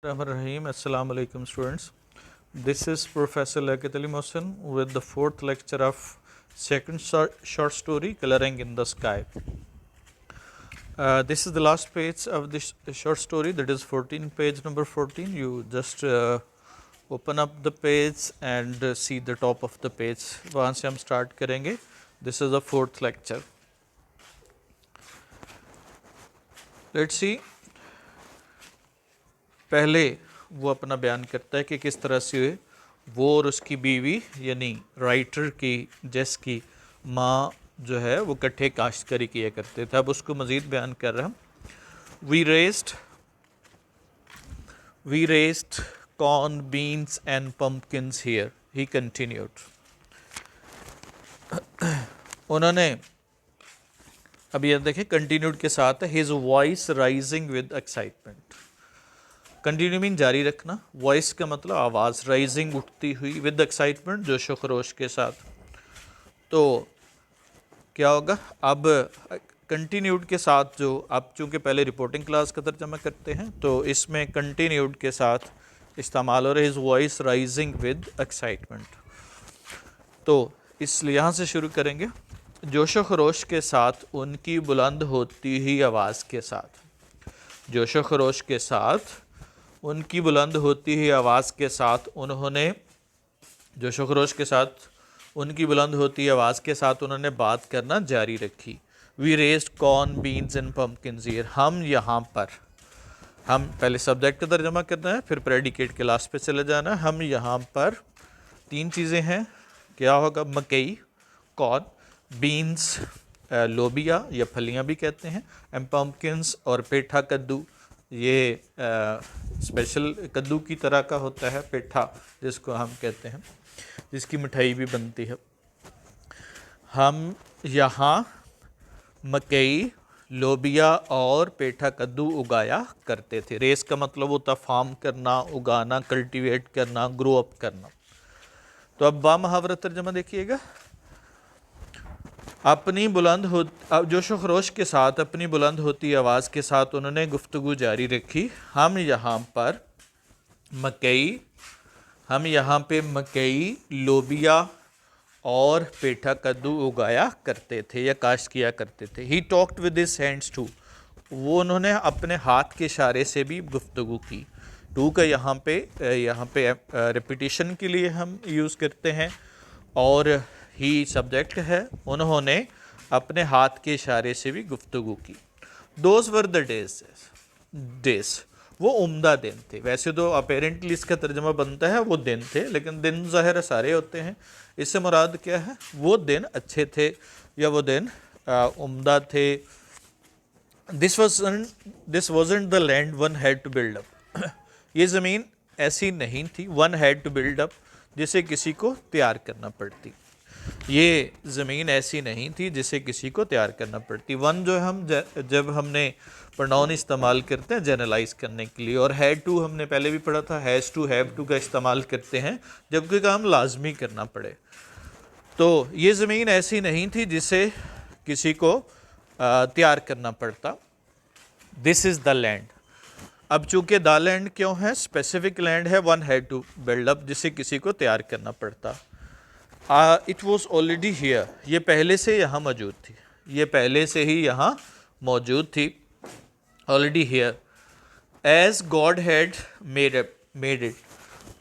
Rahim. Assalamu alaikum students. This is Professor Liaquat Ali Mohsin with the fourth lecture of second short story Coloring in the Sky. This is the last page of this short story, that is 14, page number 14. You just open up the page and see the top of the page. वहाँ से हम start करेंगे. This is the fourth lecture. Let's see. पहले वो अपना बयान करता है कि किस तरह से वो और उसकी बीवी यानी राइटर की जेस की माँ जो है वो इकट्ठे काश्तकारी किया करते थे. अब उसको मज़ीद बयान कर रहा हूँ. We raised corn beans and pumpkins here, he continued. उन्होंने अब ये देखें कंटिन्यूड के साथ है his voice rising with excitement. Continue mean जारी रखना, वॉइस का मतलब आवाज़, राइजिंग उठती हुई, विद एक्साइटमेंट जोशो खरोश के साथ. तो क्या होगा अब कंटिन्यूड के साथ, जो आप चूँकि पहले रिपोर्टिंग क्लास का तर्जमा करते हैं तो इसमें कंटिन्यूड के साथ इस्तेमाल हो रहा है his voice rising with excitement. तो इसलिए यहाँ से शुरू करेंगे. जोशो खरोश के साथ उनकी बुलंद होती हुई आवाज़ के साथ, जोशो खरोश के साथ उनकी बुलंद होती हुई आवाज़ के साथ उन्होंने, जोशो खरोश के साथ उनकी बुलंद होती हुई आवाज़ के साथ उन्होंने बात करना जारी रखी. We raised corn beans and pumpkins here, हम यहाँ पर, हम पहले सब्जेक्ट का तर्जमा करना है फिर प्रेडिकेट के लास्ट पे चले जाना है. हम यहाँ पर तीन चीज़ें हैं. क्या होगा? मकई, कॉर्न, बीन्स लोबिया या फलियाँ भी कहते हैं, एंड पम्पकिन्स और पेठा कद्दू. ये स्पेशल कद्दू की तरह का होता है पेठा जिसको हम कहते हैं, जिसकी मिठाई भी बनती है. हम यहाँ मकई, लोबिया और पेठा कद्दू उगाया करते थे. रेस का मतलब होता फार्म करना, उगाना, कल्टीवेट करना, ग्रो अप करना. तो अब बा मुहावरा तर्जमा देखिएगा. अपनी बुलंद हो, जोशो खरोश के साथ अपनी बुलंद होती आवाज़ के साथ उन्होंने गुफ्तगू जारी रखी. हम यहाँ पर मकई, लोबिया और पेठा कद्दू उगाया करते थे या काश्त किया करते थे. He talked with his hands too, वो उन्होंने अपने हाथ के इशारे से भी गुफ्तगू की. टू का यहाँ पे रिपीटिशन के लिए हम यूज़ करते हैं और ही सब्जेक्ट है. उन्होंने अपने हाथ के इशारे से भी गुफ्तगू की. दोज वर द डेज, वो उम्दा दिन थे. वैसे तो अपेरेंटली इसका तर्जमा बनता है वो दिन थे, लेकिन दिन ज़ाहिर सारे होते हैं. इससे मुराद क्या है? वो दिन अच्छे थे या वो दिन उम्दा थे. This wasn't the land one had to build up, ये ज़मीन ऐसी नहीं थी. One had to build up, जिसे किसी को तैयार करना पड़ती. ये ज़मीन ऐसी नहीं थी जिसे किसी को तैयार करना पड़ती. वन जो हम जब हमने प्रोनाउन इस्तेमाल करते हैं जनरलाइज करने के लिए, और हैड टू हमने पहले भी पढ़ा था, हैज़ टू, हैव टू का इस्तेमाल करते हैं जब कोई काम लाजमी करना पड़े. तो ये ज़मीन ऐसी नहीं थी जिसे किसी को तैयार करना पड़ता. This is the land. अब चूँकि द लैंड क्यों है? स्पेसिफिक लैंड है. One had to build up, जिसे किसी को तैयार करना पड़ता. इट वॉज ऑलरेडी हियर, ये पहले से यहाँ मौजूद थी, ये पहले से ही यहाँ मौजूद थी. Already here. As God had made it,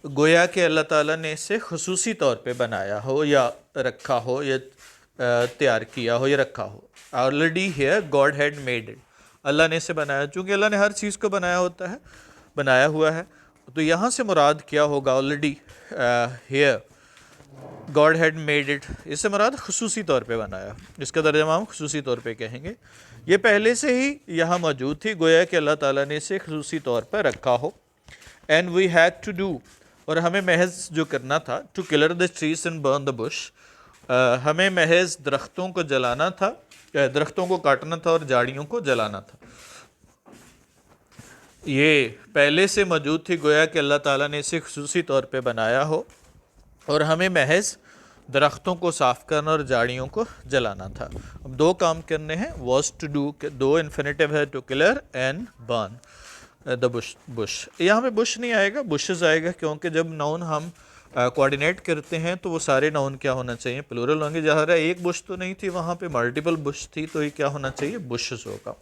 गोया कि अल्लाह ताला ने इसे खुसूसी तौर पे बनाया हो या रखा हो या तैयार किया हो या रखा हो. Already here god had made it, Allah ने इसे बनाया. चूँकि अल्लाह ने हर चीज़ को बनाया हुआ है, तो यहाँ से मुराद क्या होगा? Already here god had made it, इससे मुराद खुसूसी तौर पे बनाया. इसका तर्जुमा हम खुसूसी तौर पे कहेंगे. ये पहले से ही यहाँ मौजूद थी, गोया कि अल्लाह ताला ने इसे खुसूसी तौर पर रखा हो. And we had to do, और हमें महज जो करना था, to clear the trees and burn the bush, हमें महज दरख्तों को जलाना था, दरख्तों को काटना था और झाड़ियों को जलाना था. ये पहले से मौजूद थी, गोया कि अल्लाह ताला ने इसे खुसूसी तौर पे बनाया हो और हमें महज दरख्तों को साफ़ करना और झाड़ियों को जलाना था. अब दो काम करने हैं. वॉज टू डू, दो इन्फिनेटिव है, to clear and burn. The bush. यहाँ पे बुश नहीं आएगा, बुशेस आएगा, क्योंकि जब नाउन हम कोऑर्डिनेट करते हैं तो वो सारे नाउन क्या होना चाहिए, प्लूरल होंगे। जहाँ एक बुश तो नहीं थी, वहाँ पे मल्टीपल बुश थी, तो ये क्या होना चाहिए, बुशेस होगा।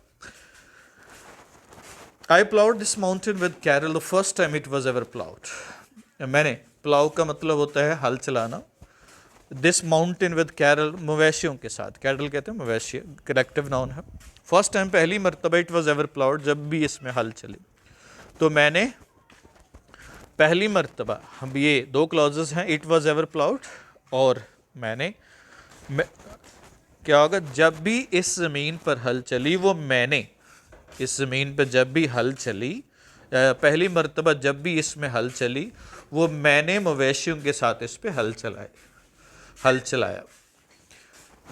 I ploughed this mountain with cattle the first time it was ever ploughed. मैंने, प्लाउ का मतलब होता है हल चलाना। दिस माउंटेन विद कैरल, मवेशियों के साथ, कैरल कहते हैं मवेशी, करेक्टिव नाउन है। फर्स्ट टाइम, पहली मरतबा, इट वॉज एवर प्लाउड, जब भी इसमें हल चली। तो मैंने पहली मरतबा, हम ये दो क्लॉजेस हैं, इट वॉज एवर प्लाउड और मैंने, क्या होगा, जब भी इस ज़मीन पर हल चली, वो मैंने, इस ज़मीन पर जब भी हल चली, पहली मरतबा जब भी इसमें हल चली, वो मैंने मवेशियों के साथ इस पे हल चलाया।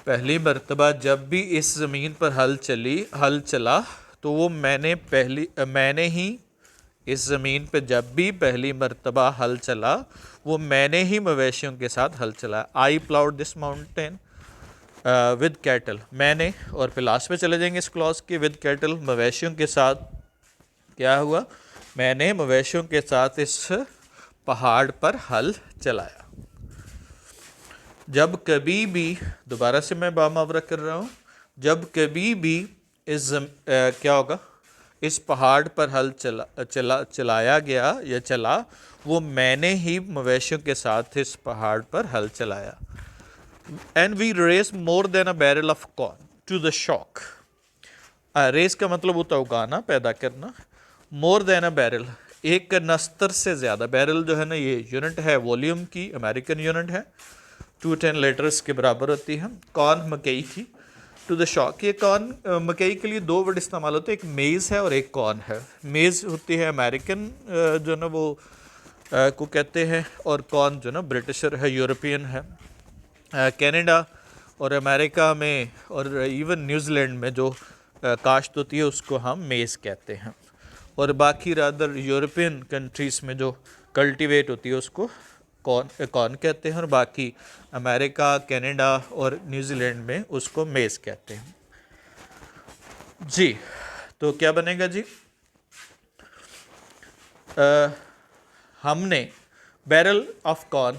पहली मरतबा जब भी इस ज़मीन पर हल चला, तो वो मैंने ही इस ज़मीन पे जब भी पहली मरतबा हल चला, वो मैंने ही मवेशियों के साथ हल चलाया। I ploughed this mountain with cattle, मैंने, और फिर लास्ट पे चले जाएंगे इस क्लॉज के, विद कैटल, मवेशियों के साथ। क्या हुआ, मैंने मवेशियों के साथ इस पहाड़ पर हल चलाया। जब कभी भी, दोबारा से मैं बामुहावरा कर रहा हूँ, जब कभी भी क्या होगा, इस पहाड़ पर हल चलाया गया या चला, वो मैंने ही मवेशियों के साथ इस पहाड़ पर हल चलाया। And we raise more than a barrel of corn to the shock. Raise का मतलब होता है उगाना, पैदा करना। मोर देन अ बैरल, एक कनस्तर से ज़्यादा। बैरल जो है ना, ये यूनिट है वॉल्यूम की, अमेरिकन यूनिट है, 210 लीटर्स के बराबर होती है। कॉर्न, मकई की। टू द शॉक, ये कॉर्न, मकई के लिए दो वर्ड इस्तेमाल होते हैं, एक मेज़ है और एक कॉर्न है। मेज़ होती है अमेरिकन, जो ना वो को कहते हैं, और कॉर्न जो ना ब्रिटिशर है, यूरोपियन है। कनाडा और अमेरिका में और इवन न्यूजीलैंड में जो काश्त होती है उसको हम मेज़ कहते हैं, और बाकी रादर यूरोपियन कंट्रीज़ में जो कल्टीवेट होती है उसको कॉर्न कहते हैं, और बाकी अमेरिका, कनाडा और न्यूजीलैंड में उसको मेज़ कहते हैं जी। तो क्या बनेगा जी, हमने बैरल ऑफ कॉर्न,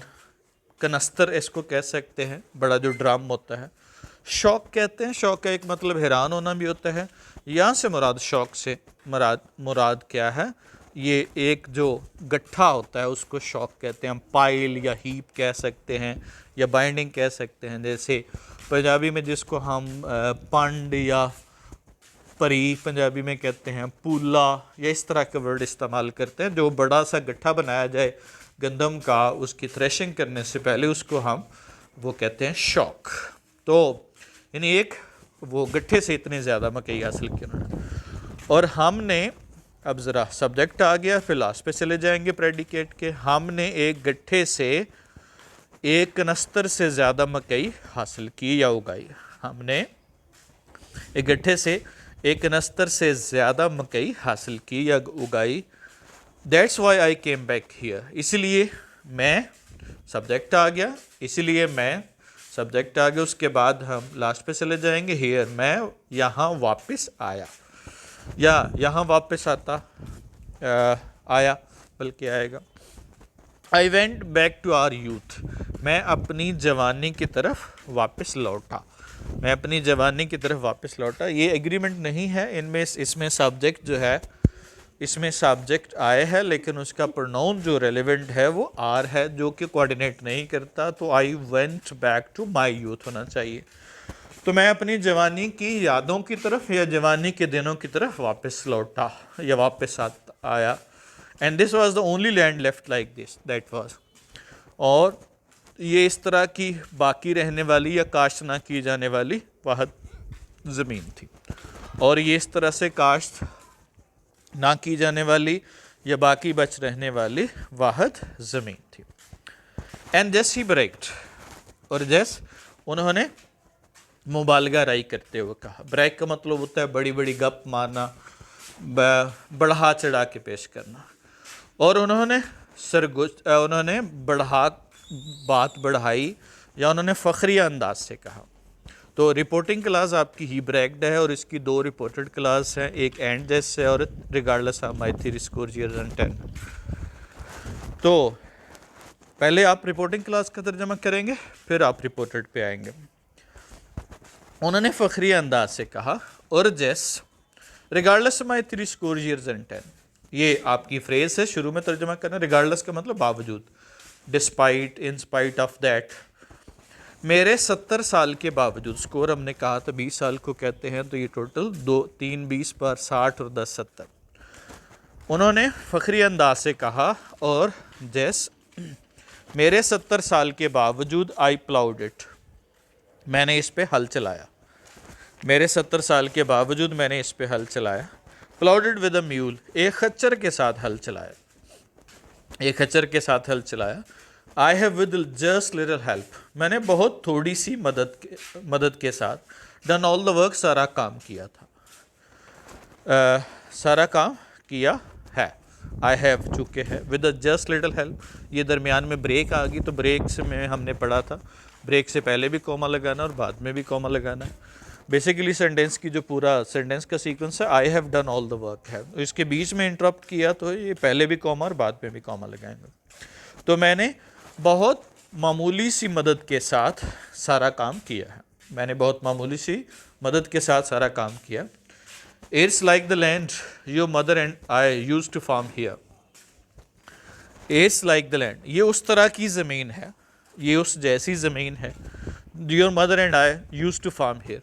कनस्तर इसको कह सकते हैं, बड़ा जो ड्रम होता है। शौक कहते हैं, शौक का एक मतलब हैरान होना भी होता है। यहाँ से मुराद, शौक से मुराद क्या है, ये एक जो गट्ठा होता है उसको शौक कहते हैं। हम पाइल या हीप कह सकते हैं, या बाइंडिंग कह सकते हैं। जैसे पंजाबी में जिसको हम पंड या परी पंजाबी में कहते हैं, पूला, या इस तरह के वर्ड इस्तेमाल करते हैं। जो बड़ा सा गट्ठा बनाया जाए गंदम का, उसकी थ्रेशिंग करने से पहले उसको हम वो कहते हैं शौक। तो यानी एक वो गट्ठे से इतने ज़्यादा मकई हासिल की उन्होंने। और हमने, अब ज़रा सब्जेक्ट आ गया, फिर लास्ट पे चले जाएंगे प्रेडिकेट के। हमने एक गट्ठे से एक कनस्तर से ज़्यादा मकई हासिल की या उगाई। हमने एक गट्ठे से एक कनस्तर से ज़्यादा मकई हासिल की या उगाई। That's why I came back here, इसलिए मैं, सब्जेक्ट आ गया, इसलिए मैं, सब्जेक्ट आ गया। उसके बाद हम लास्ट पे चले जाएंगे, हियर, मैं यहाँ वापस आया, या यहाँ वापस आया बल्कि आएगा। I went back to our youth, मैं अपनी जवानी की तरफ वापस लौटा, मैं अपनी जवानी की तरफ वापस लौटा। ये एग्रीमेंट नहीं है इनमें, इसमें सब्जेक्ट जो है, इसमें सब्जेक्ट आए है, लेकिन उसका प्रोनाउन जो रेलेवेंट है वो आर है, जो कि कोऑर्डिनेट नहीं करता। तो I went back to my youth होना चाहिए। तो मैं अपनी जवानी की यादों की तरफ या जवानी के दिनों की तरफ वापस लौटा या वापस आया। And this was the only land left like this, that was, और ये इस तरह की बाकी रहने वाली या काश्त ना की जाने वाली वाहद ज़मीन थी, और ये इस तरह से काश्त ना की जाने वाली या बाकी बच रहने वाली वाहद ज़मीन थी। एंड जैस ही ब्रेक्ड, और जैस उन्होंने मुबालगा राई करते हुए कहा। ब्रेक का मतलब होता है बड़ी बड़ी गप मारना, बढ़ा चढ़ा के पेश करना। और उन्होंने बात बढ़ाई या उन्होंने फ़ख्रिया अंदाज से कहा। तो रिपोर्टिंग क्लास आपकी ही ब्रैक्ड है और इसकी दो रिपोर्टेड क्लास हैं, एक एंड दिस है और regardless of my 3 score years and 10। तो पहले आप रिपोर्टिंग क्लास का तर्जमा करेंगे, फिर आप रिपोर्टेड पे आएंगे। उन्होंने फ़खरी अंदाज से कहा, और जैस regardless my 3 score years and 10, ये आपकी फ्रेज है, शुरू में तर्जमा करना। रिगार्डलेस का मतलब बावजूद, despite, in spite of that, मेरे 70 साल के बावजूद। स्कोर हमने कहा था 20 साल को कहते हैं, तो ये टोटल 2 3 20 पर 60 और 10 70। उन्होंने फ़खरी अंदाज से कहा, और जैस मेरे 70 साल के बावजूद आई प्लाउड इट, मैंने इस पे हल चलाया। मेरे 70 साल के बावजूद मैंने इस पे हल चलाया। प्लाउडेड विद अ म्यूल, एक खच्चर के साथ हल चलाया, एक खच्चर के साथ हल चलाया। I have with just little help, मैंने बहुत थोड़ी सी मदद के साथ डन ऑल द वर्क, सारा काम किया था, सारा काम किया है। आई हैव चुके है, विद जस्ट लिटिल हेल्प, ये दरमियान में ब्रेक आ गई, तो ब्रेक से में हमने पढ़ा था ब्रेक से पहले भी कॉमा लगाना और बाद में भी कॉमा लगाना है। बेसिकली सेंटेंस की जो पूरा सेंटेंस का सीक्वेंस है, I have done all the work है, इसके बीच में इंटरप्ट किया तो ये पहले भी कॉमा और बाद में भी कॉमा लगाएंगे। तो मैंने बहुत मामूली सी मदद के साथ सारा काम किया है, मैंने बहुत मामूली सी मदद के साथ सारा काम किया। It's like the land your mother and I used to farm here, it's like the land, ये उस तरह की ज़मीन है, ये उस जैसी ज़मीन है, your mother and I used to farm here,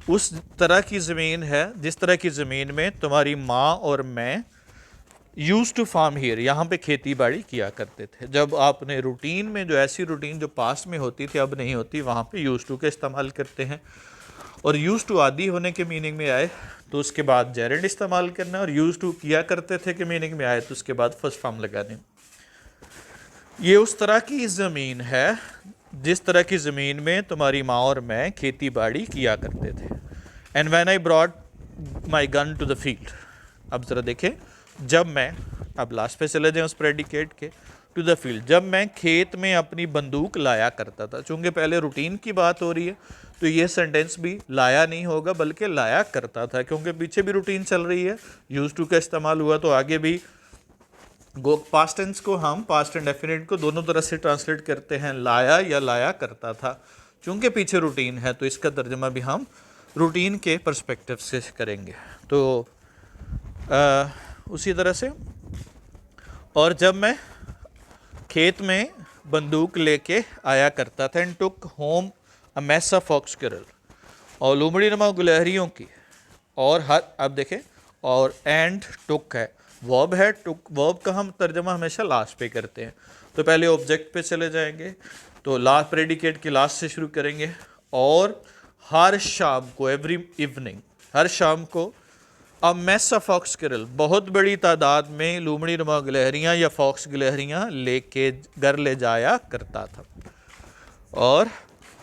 उस तरह की ज़मीन है जिस तरह की ज़मीन में तुम्हारी माँ और मैं यूज़ टू फार्म हियर, यहाँ पे खेती बाड़ी किया करते थे। जब आपने रूटीन में, जो ऐसी रूटीन जो पास्ट में होती थी अब नहीं होती, वहाँ पे यूज़ टू का इस्तेमाल करते हैं। और यूज़ टू आदि होने के मीनिंग में आए तो उसके बाद जेरेंड इस्तेमाल करना, और यूज़ टू किया करते थे के मीनिंग में आए तो उसके बाद फर्स्ट फॉर्म लगाने। ये उस तरह की ज़मीन है जिस तरह की ज़मीन में तुम्हारी माँ और मैं खेती बाड़ी किया करते थे। And when I brought my gun to the field, अब ज़रा देखें, जब मैं, अब लास्ट पे चले जाएं उस प्रेडिकेट के, टू द फील्ड, जब मैं खेत में अपनी बंदूक लाया करता था। चूँकि पहले रूटीन की बात हो रही है तो ये सेंटेंस भी लाया नहीं होगा बल्कि लाया करता था, क्योंकि पीछे भी रूटीन चल रही है, यूज़ टू का इस्तेमाल हुआ, तो आगे भी पास्ट टेंस को हम, पास्ट एंड डेफिनेट को दोनों तरह से ट्रांसलेट करते हैं, लाया या लाया करता था। चूँकि पीछे रूटीन है तो इसका तर्जमा भी हम रूटीन के पर्सपेक्टिव से करेंगे। तो उसी तरह से, और जब मैं खेत में बंदूक लेके आया करता था, and took home a mess of fox squirrel, और लोमड़ी नुमा गुलहरियों की, और हर, अब देखें, और एंड टुक है, वर्ब है, टुक, वर्ब का हम तर्जमा हमेशा लास्ट पे करते हैं। तो पहले ऑब्जेक्ट पे चले जाएंगे, तो लास्ट प्रेडिकेट के लास्ट से शुरू करेंगे। और हर शाम को, एवरी इवनिंग, हर शाम को, अ मैस ऑफ फॉक्स स्क्विरल, बहुत बड़ी तादाद में लोमड़ी नुमा गिलहरियाँ या फॉक्स गिलहरियाँ लेके घर ले जाया करता था। और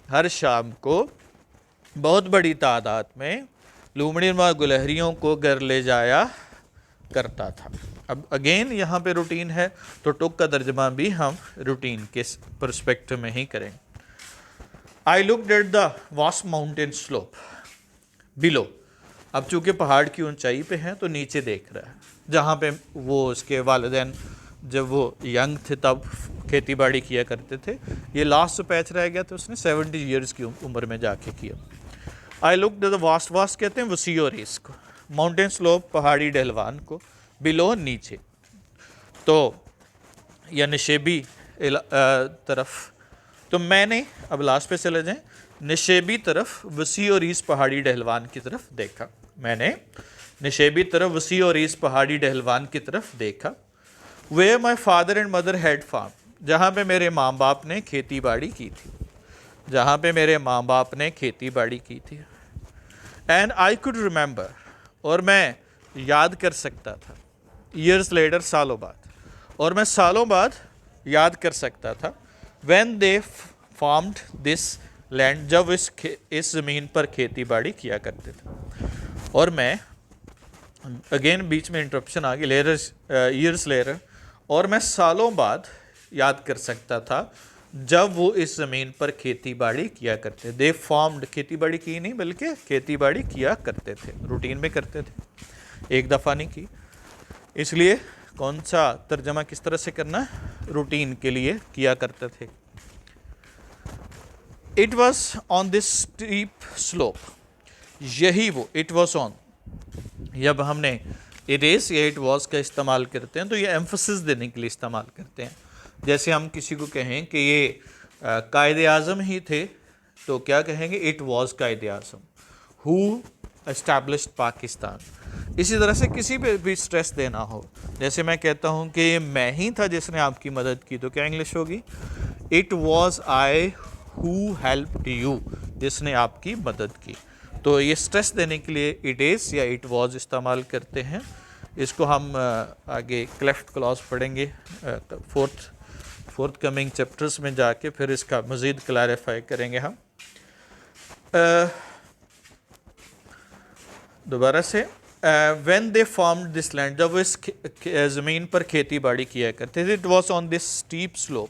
हर शाम को बहुत बड़ी तादाद में लोमड़ी नुमा गिलहरियों को घर ले जाया करता था। अब अगेन यहाँ पे रूटीन है तो टुक का तर्जमा भी हम रूटीन के पर्सपेक्टिव में ही करेंगे। I looked at the vast mountain slope below, अब चूँकि पहाड़ की ऊंचाई पे हैं तो नीचे देख रहा है, जहाँ पे वो उसके वालिदैन जब वो यंग थे तब खेती बाड़ी किया करते थे। ये लास्ट पैच रह गया तो उसने 70 ईयर्स की उम्र में जाके किया। I looked at the vast, vast कहते हैं वसी और रेस को, माउंटेन स्लोप पहाड़ी ढलवान को, बिलो नीचे, तो या निशेबी तरफ। तो मैंने, अब लास्ट पे चले जाएं, निशेबी तरफ वसी और ईस पहाड़ी ढलवान की तरफ देखा, मैंने निशेबी तरफ वसी और ईस पहाड़ी ढलवान की तरफ देखा। Where my father and mother had farm, जहाँ पे मेरे माँ बाप ने खेती बाड़ी की थी, जहाँ पे मेरे माँ बाप ने खेती बाड़ी की थी। एंड आई कुड रिमेंबर, और मैं याद कर सकता था, ईयर्स लेटर, सालों बाद, और मैं सालों बाद याद कर सकता था, when they farmed this land, जब इस ज़मीन पर खेती बाड़ी किया करते थे। और मैं, अगेन बीच में इंटरप्शन आ गई, लेटर, ईयर्स लेटर, और मैं सालों बाद याद कर सकता था, जब वो इस ज़मीन पर खेती बाड़ी किया करते। दे फॉर्म्ड, खेती बाड़ी की नहीं बल्कि खेती बाड़ी किया करते थे, रूटीन में करते थे, एक दफ़ा नहीं की। इसलिए कौन सा तर्जमा किस तरह से करना है, रूटीन के लिए किया करते थे। It was on this steep slope, यही वो इट वॉज ऑन, जब हमने इट इज़ या इट वॉज का इस्तेमाल करते हैं तो ये एम्फसिस देने के लिए इस्तेमाल करते हैं। जैसे हम किसी को कहें कि ये कायदे आज़म ही थे तो क्या कहेंगे, इट वॉज कायदे आज़म हु एस्टैब्लिश्ड पाकिस्तान। इसी तरह से किसी पे भी स्ट्रेस देना हो, जैसे मैं कहता हूँ कि ये मैं ही था जिसने आपकी मदद की, तो क्या इंग्लिश होगी, it was I who helped you, जिसने आपकी मदद की। तो ये स्ट्रेस देने के लिए इट इज़ या इट वॉज इस्तेमाल करते हैं। इसको हम आगे क्लेफ्ट क्लॉज पढ़ेंगे फोर्थ कमिंग चैप्टर्स में जाके, फिर इसका मज़ीद क्लैरिफाई करेंगे हम। दोबारा से, when they formed this land, जब वो इस ज़मीन पर खेती बाड़ी किया करते थे, it was on this steep slope,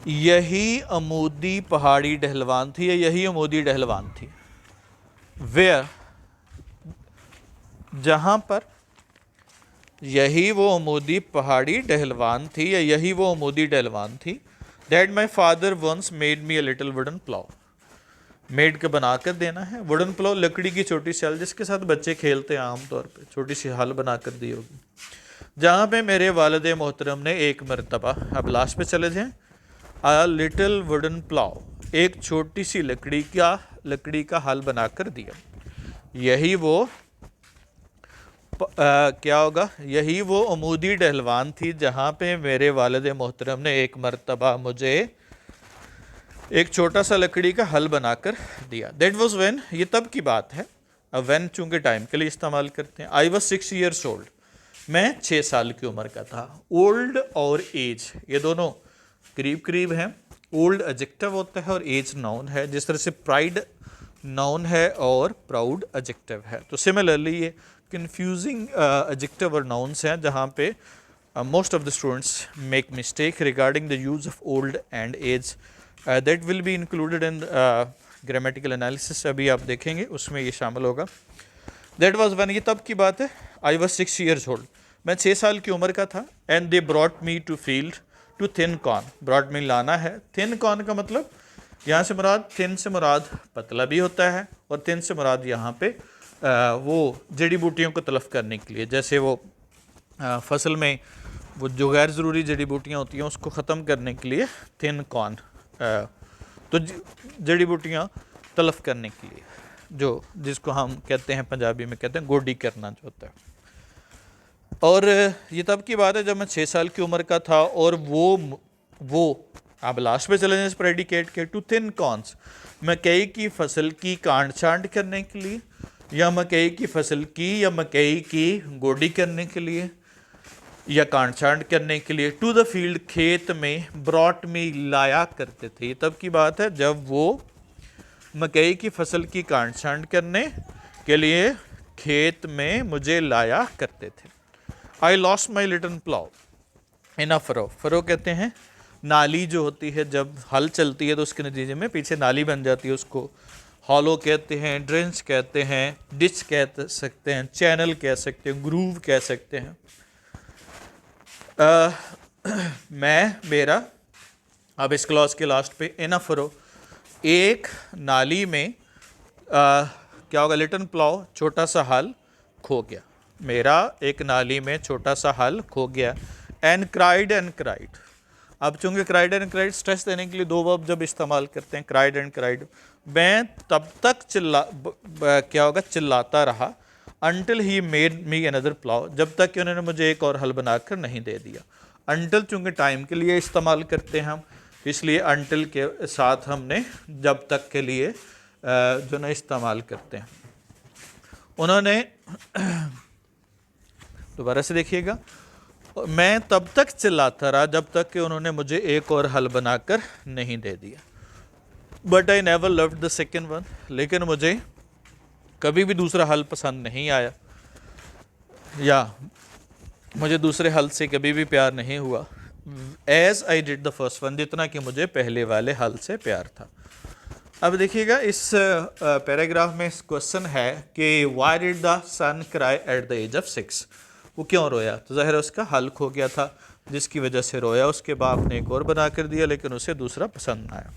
यही अमूदी पहाड़ी ढलवान थी, या यही अमूदी ढलवान थी। वेयर, जहाँ पर यही वो अमूदी पहाड़ी ढलवान थी, या यही वो अमूदी ढलवान थी। Dad my father once made me a little wooden plough, made के बना कर देना है। वुडन प्लाउ लकड़ी की छोटी सी हल, जिसके साथ बच्चे खेलते हैं आमतौर पे, छोटी सी हल बना कर दी होगी। जहाँ पे मेरे वालिद मोहतरम ने एक मरतबा, अब लास्ट पे चले जाएं, अ लिटिल वुडन प्लाउ, एक छोटी सी लकड़ी का हल बना कर दिया। यही वो क्या होगा, यही वो अमूदी ढलवान थी जहाँ पे मेरे वालिद मोहतरम ने एक मरतबा मुझे एक छोटा सा लकड़ी का हल बनाकर दिया। दैट वॉज व्हेन, ये तब की बात है, अब व्हेन चूंकि टाइम के लिए इस्तेमाल करते हैं। आई वॉज 6 years old, मैं 6 साल की उम्र का था। ओल्ड और एज ये दोनों करीब करीब हैं। ओल्ड एडजेक्टिव होता है और एज नाउन है, जिस तरह से प्राइड नाउन है और प्राउड एडजेक्टिव है। तो सिमिलरली ये कंफ्यूजिंग एडजेक्टिव और नाउन्स हैं, जहाँ पे most of the students make mistake regarding the use of old and age. That will be included in grammatical analysis, अभी आप देखेंगे उसमें ये शामिल होगा। दैट वाज व्हेन, ये तब की बात है। आई वाज 6 years old, मैं 6 साल की उम्र का था। And they brought me to field to thin corn, brought me लाना है। थिन कॉर्न का मतलब यहाँ से मुराद, थिन से मुराद पतला भी होता है, और थिन से मुराद यहाँ पे वो जड़ी बूटियों को तलफ करने के लिए, जैसे वो फसल में वो जो गैर ज़रूरी जड़ी बूटियाँ होती हैं उसको ख़त्म करने के लिए थिन कॉर्न, तो जड़ी बूटियाँ तलफ करने के लिए, जो जिसको हम कहते हैं पंजाबी में कहते हैं गोडी करना जो होता है। और ये तब की बात है जब मैं 6 साल की उम्र का था, और वो आप लास्ट पे चले जाएं प्रेडिकेट के, टू थिन कॉर्न्स, मकई की फसल की काट छांट करने के लिए, या मकई की फसल की या मकई की गोडी करने के लिए या काट छांट करने के लिए। टू द फील्ड, खेत में, ब्रॉट में लाया करते थे। ये तब की बात है जब वो मकई की फसल की काट छांट करने के लिए खेत में मुझे लाया करते थे। I lost my little plough in a furrow, furrow कहते हैं नाली जो होती है, जब हल चलती है तो उसके नतीजे में पीछे नाली बन जाती है, उसको हॉलो कहते हैं, ड्रेंच कहते हैं, डिच कह सकते हैं, चैनल कह सकते हैं, ग्रूव कह सकते हैं। मेरा अब इस क्लॉज के लास्ट पे, इन अ फरो, एक नाली में क्या होगा, लिटिल प्लाउ, छोटा सा हल खो गया। मेरा एक नाली में छोटा सा हल खो गया। एंड क्राइड, अब चूंकि क्राइड एंड क्राइड स्ट्रेस देने के लिए दो वर्ब जब इस्तेमाल करते हैं, क्राइड एंड क्राइड, मैं तब तक क्या होगा, चिल्लाता रहा, until he made me another plough, जब तक कि उन्होंने मुझे एक और हल बनाकर नहीं दे दिया। अनटिल चूंकि टाइम के लिए इस्तेमाल करते हैं हम, इसलिए अनटिल के साथ हमने जब तक के लिए जो ना इस्तेमाल करते हैं। उन्होंने दोबारा से देखिएगा, मैं तब तक चिल्लाता रहा जब तक कि उन्होंने मुझे एक और हल बनाकर नहीं दे दिया। But I never loved the second one, लेकिन मुझे कभी भी दूसरा हल पसंद नहीं आया, या मुझे दूसरे हल से कभी भी प्यार नहीं हुआ। As I did the first one, जितना कि मुझे पहले वाले हल से प्यार था। अब देखिएगा इस पैराग्राफ में इस क्वेश्चन है कि why did the son cry at the age of 6, वो क्यों रोया? तो ज़ाहिर है उसका हल खो गया था जिसकी वजह से रोया। उसके बाप ने एक और बना कर दिया लेकिन उसे दूसरा पसंद ना आया।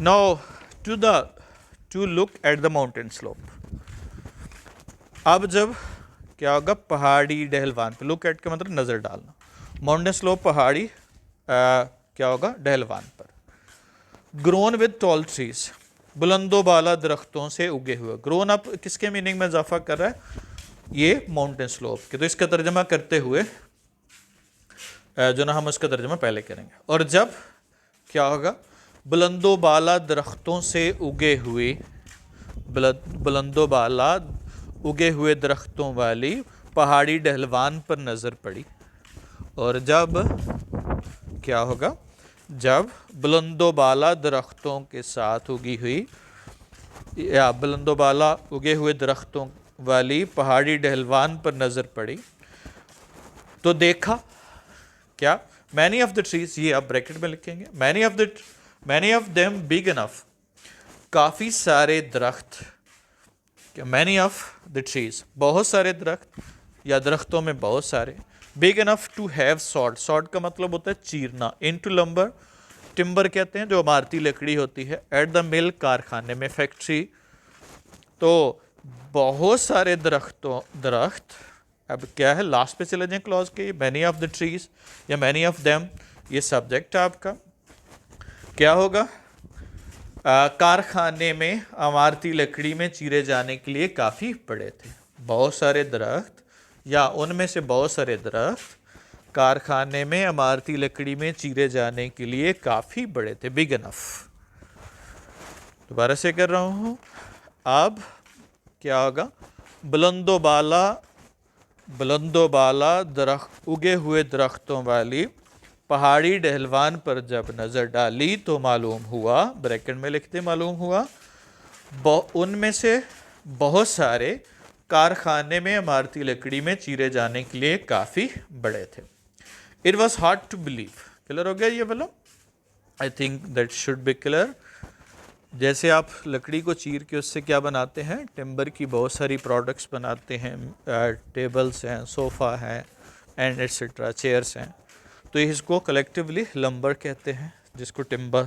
Now to look at the mountain slope. अब जब क्या होगा, पहाड़ी ढलवान पे, लुक एट का मतलब नज़र डालना, माउंटेन स्लोप पहाड़ी क्या होगा, ढलवान पर। ग्रोन विद टॉल ट्रीज, बुलंदो बाला दरख्तों से उगे हुए। ग्रोन अप किसके मीनिंग में इजाफा कर रहा है? ये माउंटेन स्लोप के। तो इसका तर्जमा करते हुए जो ना हम उसका तर्जमा पहले करेंगे। और जब क्या होगा, बुलंदो बाला दरख्तों से उगे हुए, बुलंदो बाला उगे हुए दरख्तों वाली पहाड़ी ढलवान पर नज़र पड़ी। और जब क्या होगा, जब बुलंदो बाला दरख्तों के साथ उगी हुई या बुलंदो बाला उगे हुए दरख्तों वाली पहाड़ी ढलवान पर नज़र पड़ी तो देखा क्या, मैनी ऑफ द ट्रीज, ये आप ब्रैकेट में लिखेंगे, many of them big enough, काफ़ी सारे दरख्त, मैनी ऑफ द ट्रीज, बहुत सारे दरख्त या दरख्तों में बहुत सारे, big enough to have sword, sword का मतलब होता है चीरना, इनटू लंबर, टिम्बर कहते हैं जो इमारती लकड़ी होती है, एट द मिल कारखाने में, फैक्ट्री। तो बहुत सारे दरख्त, अब क्या है, लास्ट पे चले जाएं क्लॉज के, मैनी ऑफ द ट्रीज या मैनी ऑफ देम, ये सब्जेक्ट है आपका। क्या होगा, कारखाने में इमारती लकड़ी में चीरे जाने के लिए काफ़ी बड़े थे। बहुत सारे दरख्त या उनमें से बहुत सारे दरख्त कारखाने में इमारती लकड़ी में चीरे जाने के लिए काफ़ी बड़े थे, बिग इनफ। दोबारा से कर रहा हूँ। अब क्या होगा, बुलंदो बाला दरख्त, उगे हुए दरख्तों वाली पहाड़ी ढलवान पर जब नज़र डाली तो मालूम हुआ, ब्रैकेट में लिखते मालूम हुआ, उनमें से बहुत सारे कारखाने में इमारती लकड़ी में चीरे जाने के लिए काफ़ी बड़े थे। It was hard to believe, clear हो गया ये वाला? I think that should be clear. जैसे आप लकड़ी को चीर के उससे क्या बनाते हैं, टिम्बर की बहुत सारी प्रोडक्ट्स बनाते हैं, टेबल्स हैं, सोफ़ा है एंड एट्सेट्रा, चेयर्स हैं। तो इसको कलेक्टिवली लंबर कहते हैं, जिसको टिम्बर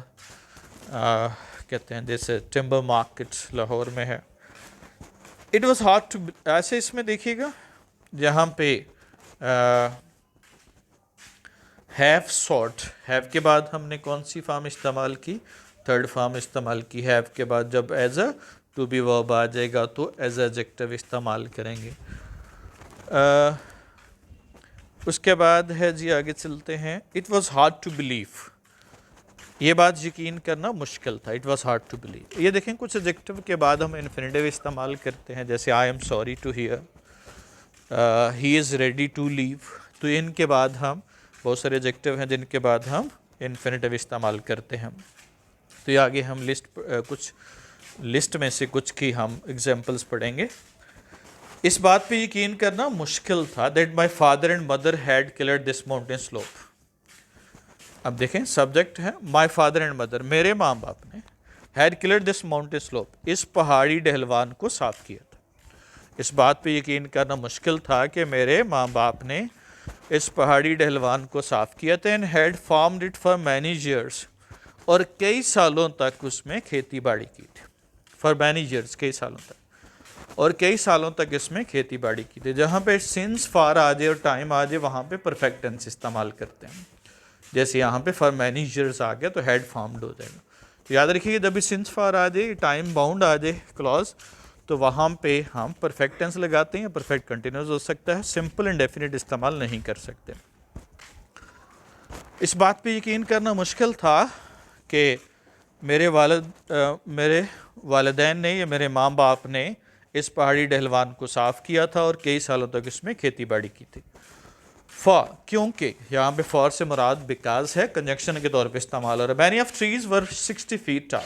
कहते हैं। जैसे टिम्बर मार्केट लाहौर में है। इट वॉज हार्ड टू, ऐसे इसमें देखिएगा जहाँ पे हैव सॉट, हैव के बाद हमने कौन सी फॉर्म इस्तेमाल की, थर्ड फॉर्म इस्तेमाल की। हैव के बाद जब as a to be verb आ जाएगा तो एज एडजेक्टिव इस्तेमाल करेंगे। उसके बाद है जी, आगे चलते हैं। It was hard to believe, ये बात यकीन करना मुश्किल था। It was hard to believe, ये देखें कुछ एडजेक्टिव के बाद हम इन्फिनेटिव इस्तेमाल करते हैं, जैसे I am sorry to hear, he is ready to leave. तो इनके बाद हम, बहुत सारे एडजेक्टिव हैं जिनके बाद हम इन्फिनेटिव इस्तेमाल करते हैं। तो ये आगे हम कुछ लिस्ट में से कुछ की हम एग्जाम्पल्स पढ़ेंगे। इस बात पे यकीन करना मुश्किल था, that my father and mother had cleared this mountain slope. अब देखें सब्जेक्ट है माई फादर एंड मदर, मेरे माँ बाप ने, had cleared this mountain slope, इस पहाड़ी ढलवान को साफ किया था। इस बात पे यकीन करना मुश्किल था कि मेरे माँ बाप ने इस पहाड़ी ढलवान को साफ किया था। And had farmed it for many years, और कई सालों तक उसमें खेती बाड़ी की थी। फॉर मैनी ईयर्स, कई सालों तक, और कई सालों तक इसमें खेती बाड़ी की थी। जहाँ पे सिंस फार आ जाए और टाइम आ जाए वहाँ पे परफेक्ट टेंस इस्तेमाल करते हैं। जैसे यहाँ पे फॉर मैनी ईयर्स आ गया तो हैड फार्म्ड हो जाएगा। तो याद रखिए जब भी सिंस फार आ जाए, टाइम बाउंड आ जाए क्लॉज, तो वहाँ पे हम परफेक्ट टेंस लगाते हैं, परफेक्ट कंटिन्यूस हो सकता है, सिंपल इंडेफिनिट इस्तेमाल नहीं कर सकते। इस बात पे यकीन करना मुश्किल था कि मेरे वालिदैन ने या मेरे माँ बाप ने इस पहाड़ी ढलवान को साफ़ किया था और कई सालों तक इसमें खेती बाड़ी की थी। फॉर, क्योंकि, यहाँ पे फॉर से मुराद बिकॉज है, कंजंक्शन के तौर पे इस्तेमाल हो रहा है। Many of trees were 60 feet tall,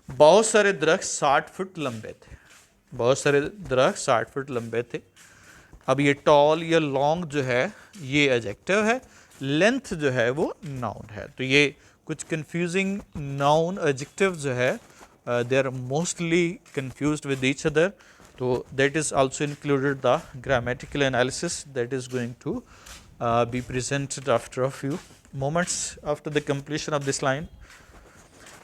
बहुत सारे दरख्त 60 फुट लंबे थे। बहुत सारे दरख्त 60 फुट लंबे थे। अब ये टॉल या लॉन्ग जो है ये एडजेक्टिव है, लेंथ जो है वो नाउन है। तो ये कुछ कंफ्यूजिंग नाउन एडजेक्टिव जो है they are mostly confused with each other. तो that is also included the grammatical analysis that is going to be presented after a few moments after the completion of this line.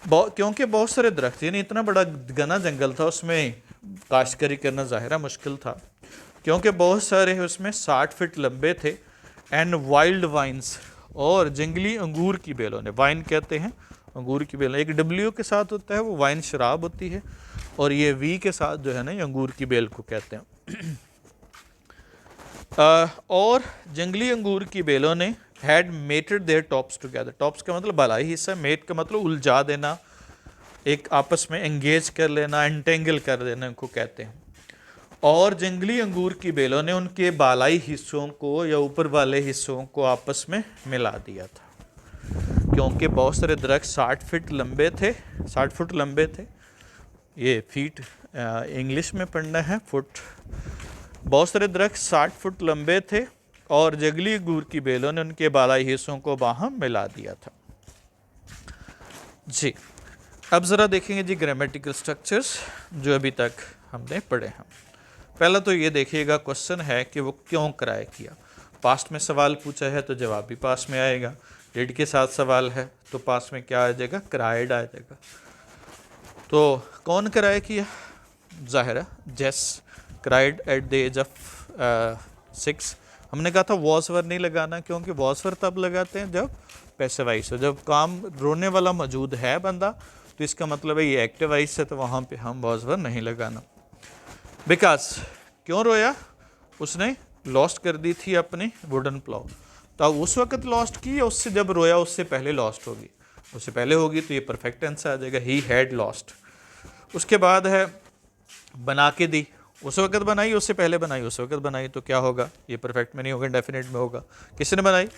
क्योंकि बहुत सारे दरख्त, यानी इतना बड़ा घना जंगल था, उसमें काश्तकारी करना ज़ाहिर मुश्किल था, क्योंकि बहुत सारे उसमें 60 फीट लंबे थे। एंड वाइल्ड वाइन्स, और जंगली अंगूर की बेलों ने, वाइन कहते हैं अंगूर की बेल, एक डब्ल्यू के साथ होता है वो वाइन शराब होती है, और ये वी के साथ जो है ना ये अंगूर की बेल को कहते हैं। और जंगली अंगूर की बेलों ने had mated their tops together. Tops का मतलब बालाई हिस्सा, मेट का मतलब उलझा देना, एक आपस में एंगेज कर लेना, एंटेंगल कर देना इनको कहते हैं। और जंगली अंगूर की बेलों ने उनके बालाई हिस्सों को या ऊपर वाले हिस्सों को आपस में मिला दिया था, क्योंकि बहुत सारे दरख्त 60 फीट लंबे थे, 60 फुट लंबे थे। ये फीट इंग्लिश में पढ़ना है, फुट। बहुत सारे दरख्त 60 फुट लंबे थे और जंगली अंगूर की बेलों ने उनके बालाई हिस्सों को वहाँ मिला दिया था जी। अब ज़रा देखेंगे जी ग्रामेटिकल स्ट्रक्चर्स जो अभी तक हमने पढ़े हैं। पहला तो ये देखिएगा, क्वेश्चन है कि वो क्यों क्राई किया। पास्ट में सवाल पूछा है तो जवाब भी पास में आएगा। डिड के साथ सवाल है तो पास में क्या आ जाएगा, क्राइड आ जाएगा। तो कौन क्राई किया, जाहिर है Jess cried at the age of 6। हमने कहा था वॉसवर नहीं लगाना, क्योंकि वॉसवर तब लगाते हैं जब पैसिव वॉइस हो, जब काम रोने वाला मौजूद है बंदा, तो इसका मतलब है ये एक्टिव वॉइस है, तो वहाँ पे हम वॉसवर नहीं लगाना। बिकॉज क्यों रोया, उसने लॉस्ट कर दी थी अपनी वुडन प्लाउ। तो अब उस वक्त लॉस्ट की या उससे जब रोया उससे पहले लॉस्ट होगी, उससे पहले होगी तो ये परफेक्ट टेंस आ जाएगा, ही हैड लॉस्ट। उसके बाद है बना के दी, उस वक्त बनाई उससे पहले बनाई, उस वक्त बनाई, तो क्या होगा, ये परफेक्ट में नहीं होगा, डेफिनेट में होगा। किसने बनाई,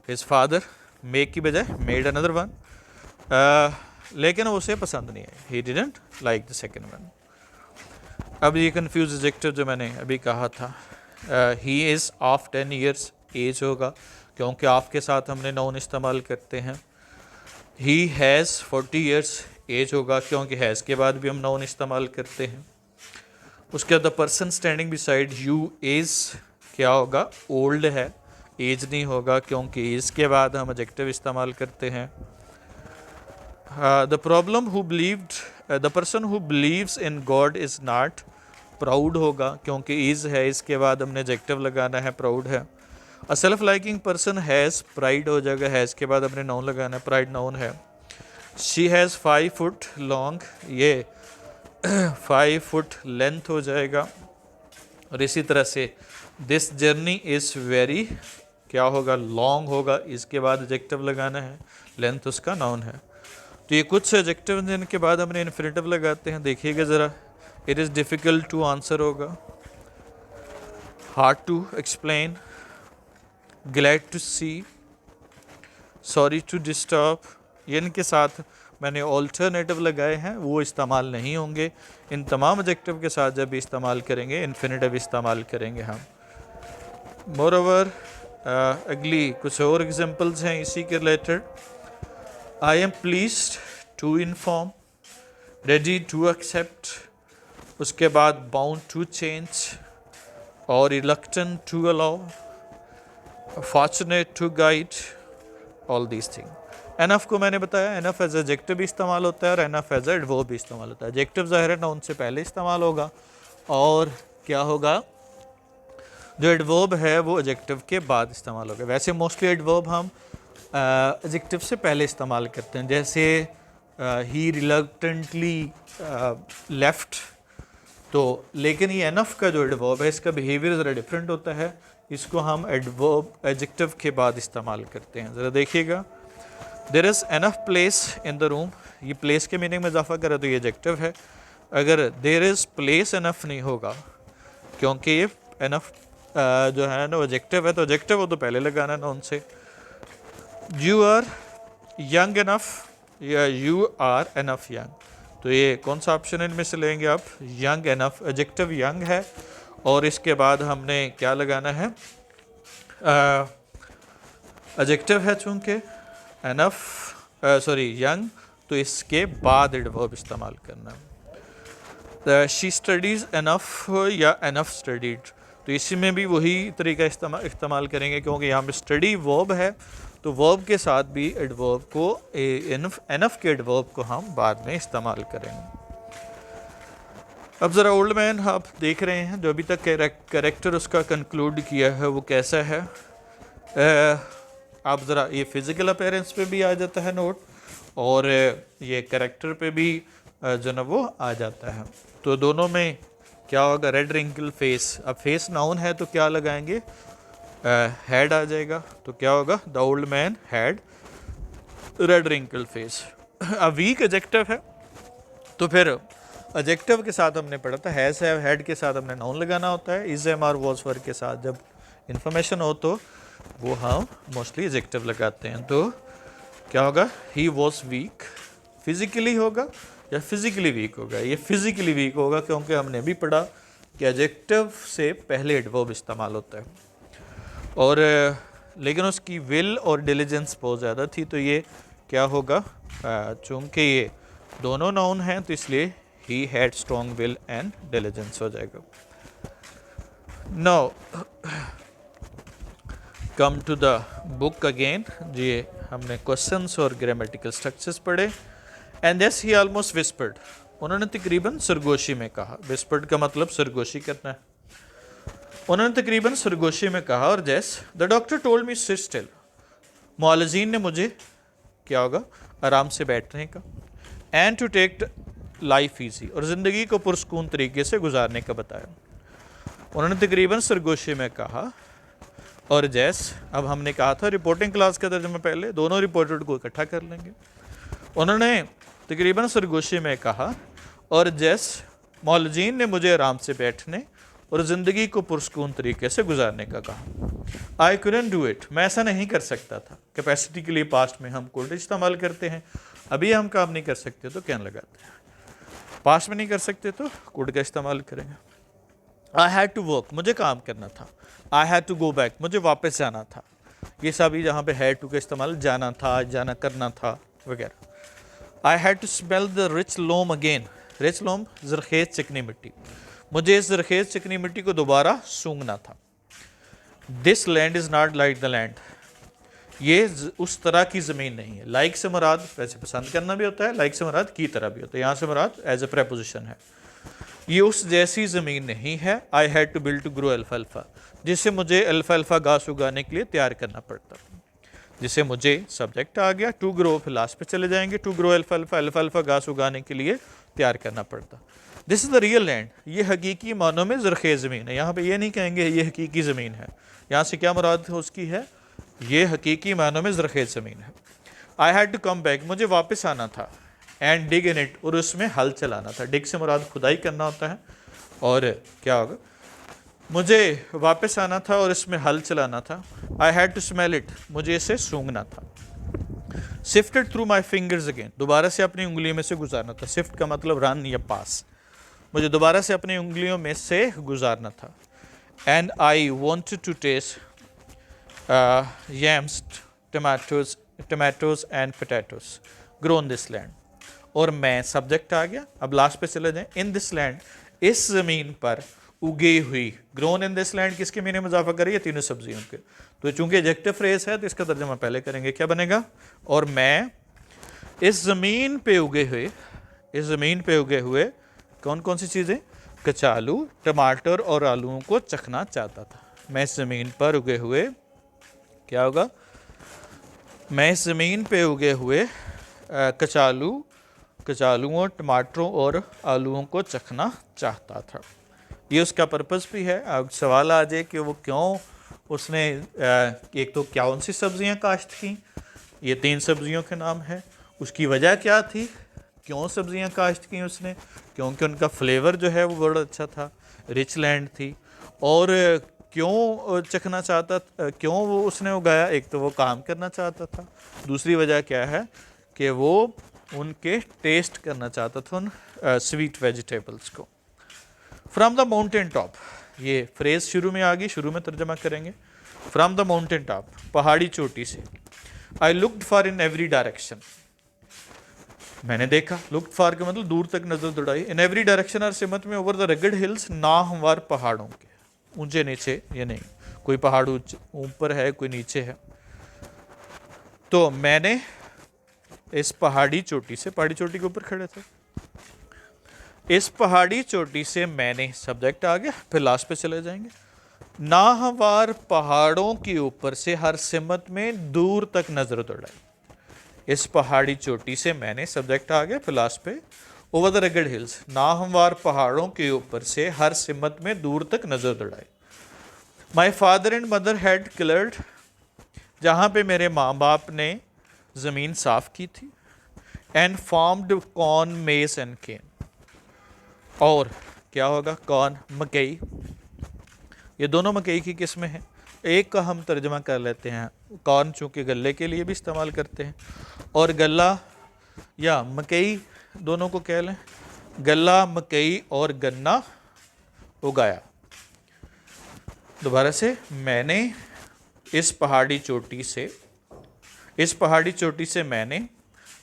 हिज फादर, मेक की बजाय मेड अनदर वन, लेकिन उसे पसंद नहीं आई, he didn't like the second one. अब ये कन्फ्यूज एडजेक्टिव जो मैंने अभी कहा था, he is of 10 years age होगा, क्योंकि ऑफ के साथ हमने नाउन इस्तेमाल करते हैं। ही हैज़ 40 ईयर्स एज होगा, क्योंकि हैज़ के बाद भी हम नाउन इस्तेमाल करते हैं। उसके बाद the person standing beside you is क्या होगा, ओल्ड है, एज नहीं होगा, क्योंकि एज के बाद हम एडजेक्टिव इस्तेमाल करते हैं। The problem who believed, the person who believes in God is not proud होगा, क्योंकि इज़ है, इसके बाद हमने एडजेक्टिव लगाना है, प्राउड है। A self liking person has, pride हो जाएगा, हैज़ के बाद हमने नाउन लगाना है, प्राइड नाउन है। शी हैज़ 5 फुट लॉन्ग, ये 5 फुट लेंथ हो जाएगा। और इसी तरह से दिस जर्नी इज़ वेरी क्या होगा, लॉन्ग होगा, इसके बाद एडजेक्टिव लगाना है, लेंथ उसका नाउन है। तो ये कुछ एडजेक्टिव जिनके बाद हमने इन्फिनेटिव लगाते हैं, देखिएगा ज़रा। It is difficult to answer होगा, hard to explain, glad to see, sorry to disturb, इनके साथ मैंने ऑल्टरनेटिव लगाए हैं, वो इस्तेमाल नहीं होंगे। इन तमाम एडजेक्टिव के साथ जब इस्तेमाल करेंगे इन्फिनेटिव इस्तेमाल करेंगे हम। मोरओवर अगली कुछ और एग्जांपल्स हैं इसी के related. I am pleased to inform, ready to accept, उसके बाद बाउंड टू चेंज और reluctant to allow, fortunate to guide, all these thing. Enough को मैंने बताया, एनफ एज एडजेक्टिव भी इस्तेमाल होता है और एनफ एज एडवर्ब भी इस्तेमाल होता है। एडजेक्टिव ज़ाहिर है नाउन से पहले इस्तेमाल होगा, और क्या होगा, जो एडवर्ब है वो एडजेक्टिव के बाद इस्तेमाल होगा। वैसे मोस्टली एडवर्ब हम एडजेक्टिव से पहले इस्तेमाल करते हैं, जैसे ही रिलक्टेंटली लेफ्ट। तो लेकिन ये एनफ का जो एडवर्ब है इसका बिहेवियर ज़रा डिफरेंट होता है, इसको हम एडवर्ब एडजेक्टिव के बाद इस्तेमाल करते हैं। ज़रा देखिएगा, there is enough place in the room, ये प्लेस के मीनिंग में इजाफा करे तो ये एडजेक्टिव है। अगर देयर इज़ प्लेस एनफ नहीं होगा, क्योंकि ये एनफ जो है ना एडजेक्टिव है, तो एडजेक्टिव हो तो पहले लगाना ना उनसे। यू आर यंग एनफ या यू आर एनफ यंग, तो ये कौन सा ऑप्शन इनमें से लेंगे आप, यंग एनफ, एडजेक्टिव यंग है, और इसके बाद हमने क्या लगाना है, एडजेक्टिव है चूंकि एनफ सॉरी यंग, तो इसके बाद एडवर्ब इस्तेमाल करना है। शी स्टडीज़ एनफ या एनफ स्टडीड, तो इसी में भी वही तरीका इस्तेमाल करेंगे, क्योंकि यहाँ पे स्टडी वर्ब है, तो वर्ब के साथ भी एडवर्ब को एनफ के एडवर्ब को हम बाद में इस्तेमाल करेंगे। अब ज़रा ओल्ड मैन आप देख रहे हैं, जो अभी तक कैरेक्टर उसका कंक्लूड किया है वो कैसा है। आप ज़रा ये फिज़िकल अपीयरेंस पे भी आ जाता है नोट, और ये कैरेक्टर पे भी जो ना वो आ जाता है। तो दोनों में क्या होगा, रेड रिंकल फेस, अब फेस नाउन है तो क्या लगाएंगे, हैड आ जाएगा, तो क्या होगा, the old man had red wrinkle face. अब वीक एडजेक्टिव है, तो फिर एडजेक्टिव के साथ हमने पढ़ा था हैज़ हैव हैड के साथ हमने नाउन लगाना होता है, is am are was were के साथ जब इंफॉर्मेशन हो तो वो हम मोस्टली एडजेक्टिव लगाते हैं। तो क्या होगा, ही वॉज वीक, फिजिकली होगा या फिजिकली वीक होगा, ये फिजिकली वीक होगा, क्योंकि हमने भी पढ़ा कि एडजेक्टिव से पहले एडवर्ब इस्तेमाल होता है, और लेकिन उसकी विल और डिलीजेंस बहुत ज़्यादा थी, तो ये क्या होगा, चूँकि ये दोनों नाउन हैं तो इसलिए he had strong will and diligence हो जाएगा। Now come to the book again, ये हमने क्वेश्चंस और ग्रामेटिकल स्ट्रक्चर्स पढ़े। And this he almost whispered, उन्होंने तकरीबन सरगोशी में कहा, विस्पर्ड का मतलब सरगोशी करना है, उन्होंने तकरीबन सरगोशी में कहा। और as the doctor told me sit still, मुआलजीन ने मुझे क्या होगा, आराम से बैठने का, and to take life easy, और ज़िंदगी को पुरस्कून तरीके से गुजारने का बताया। उन्होंने तकरीबन सरगोशी में कहा। और जैस, अब हमने कहा था रिपोर्टिंग क्लास का तर्जुमा पहले, दोनों रिपोर्टेड को इकट्ठा कर लेंगे। उन्होंने तकरीबन सरगोशी में कहा, और जैस मौलजीन ने मुझे आराम से बैठने और ज़िंदगी को पुरस्कून तरीके से गुजारने का कहा। आई कुडंट डू इट, मैं ऐसा नहीं कर सकता था। कैपेसिटी के लिए पास्ट में हम कुड इस्तेमाल करते हैं, अभी हम काम नहीं कर सकते तो कैन लगाते हैं, पास्ट में नहीं कर सकते तो कुड का इस्तेमाल करेंगे। आई हैड टू वर्क, मुझे काम करना था। I had to go back, मुझे वापस जाना था। ये सभी जहाँ पे हैड टू का इस्तेमाल, जाना था, जाना करना था वगैरह। I had to smell the rich loam again, rich loam ज़रखेज़ चिकनी मिट्टी, मुझे इस ज़रखेज़ चिकनी मिट्टी को दोबारा सूंघना था। This land is not like the land, ये उस तरह की ज़मीन नहीं है। लाइक से मुराद वैसे पसंद करना भी होता है, लाइक से मुराद की तरह भी होता है, यहाँ से मुराद एज ए प्रेपोजिशन है। ये उस जैसी ज़मीन नहीं है। I had to build to grow अल्फाल्फा, जिसे मुझे अल्फाल्फा घास उगाने के लिए तैयार करना पड़ता, जिसे मुझे सब्जेक्ट आ गया, टू ग्रो फिर लास्ट पे चले जाएंगे, टू ग्रो अल्फाल्फा, अल्फाल्फा घास उगाने के लिए तैयार करना पड़ता। This is the real land, ये हकीकी मानों में ज़रखेज़ ज़मीन है। यहाँ पे ये नहीं कहेंगे ये हकीकी ज़मीन है, यहाँ से क्या मुराद उसकी है, ये हकीकी मानों में ज़रखेज़ ज़मीन है। I had to come back, मुझे वापस आना था, एंड डिग इन इट, और उसमें हल चलाना था। डिग से मुराद खुदाई करना होता है, और क्या होगा, मुझे वापस आना था और इसमें हल चलाना था। I had to smell it, मुझे इसे सूंघना था। Sifted through my fingers again, दोबारा से अपनी उंगलियों में से गुजारना था। सिफ्ट का मतलब रन या पास, मुझे दोबारा से अपनी उंगलियों में से गुजारना था। And I wanted to taste yams, tomatoes and potatoes grown this land, और मैं सब्जेक्ट आ गया, अब लास्ट पे चले जाएं। इन दिस लैंड, इस ज़मीन पर उगी हुई, ग्रोन इन दिस लैंड किसके मीनिंग में इजाफा करिए, तीनों सब्जियों के। तो चूंकि एडजेक्टिव फ्रेज है तो इसका तर्जुमा पहले करेंगे, क्या बनेगा, और मैं इस ज़मीन पे उगे हुए, इस ज़मीन पे उगे हुए कौन कौन सी चीज़ें, कचालू, टमाटर और आलूओं को चखना चाहता था। मैं इस ज़मीन पर उगे हुए, क्या होगा, मैं इस ज़मीन पे उगे हुए कचालुओं, टमाटरों और आलूओं को चखना चाहता था। ये उसका पर्पस भी है। अब सवाल आ जाए कि वो क्यों उसने एक तो कौन सी सब्जियां काश्त की, ये 3 सब्जियों के नाम है, उसकी वजह क्या थी, क्यों सब्जियां काश्त की उसने, क्योंकि उनका फ्लेवर जो है वो बड़ा अच्छा था, रिच लैंड थी। और क्यों चखना चाहता, क्यों वो उसने उगाया, एक तो वो काम करना चाहता था, दूसरी वजह क्या है कि वो उनके टेस्ट करना चाहता था उन स्वीट वेजिटेबल्स को। फ्रॉम द माउंटेन टॉप, ये फ्रेज शुरू में आ गई, शुरू में तर्जमा करेंगे। फ्रॉम द माउंटेन टॉप, पहाड़ी चोटी से। I looked for in every direction, मैंने देखा, लुक्ड फॉर का मतलब दूर तक नजर दौड़ाई। इन एवरी डायरेक्शन और सिमत में, ओवर द रगड हिल्स, ना हमवार पहाड़ों के, ऊंचे नीचे ये नहीं, कोई पहाड़ ऊपर है कोई नीचे है। तो मैंने इस पहाड़ी चोटी से, पहाड़ी चोटी के ऊपर खड़े थे, इस पहाड़ी चोटी से मैंने, सब्जेक्ट आ गया, फिर लास्ट पे चले जाएंगे। नाहवार पहाड़ों के ऊपर से हर सिमत में दूर तक नजर दौड़ाई। इस पहाड़ी चोटी से मैंने, सब्जेक्ट आ गया, फिर लास्ट पे ओवर द रगड हिल्स, नाहवार पहाड़ों के ऊपर से हर सिमत में दूर तक नजर दौड़ाई। My father and mother had cleared, जहाँ पे मेरे माँ बाप ने ज़मीन साफ की थी। And farmed corn, maize and cane, और क्या होगा, कॉर्न मकई, ये दोनों मकई की किस्में हैं। एक का हम तर्जमा कर लेते हैं, कॉर्न चूँकि गले के लिए भी इस्तेमाल करते हैं, और गला या मकई दोनों को कह लें, गला, मकई और गन्ना उगाया। दोबारा से, मैंने इस पहाड़ी चोटी से, इस पहाड़ी चोटी से मैंने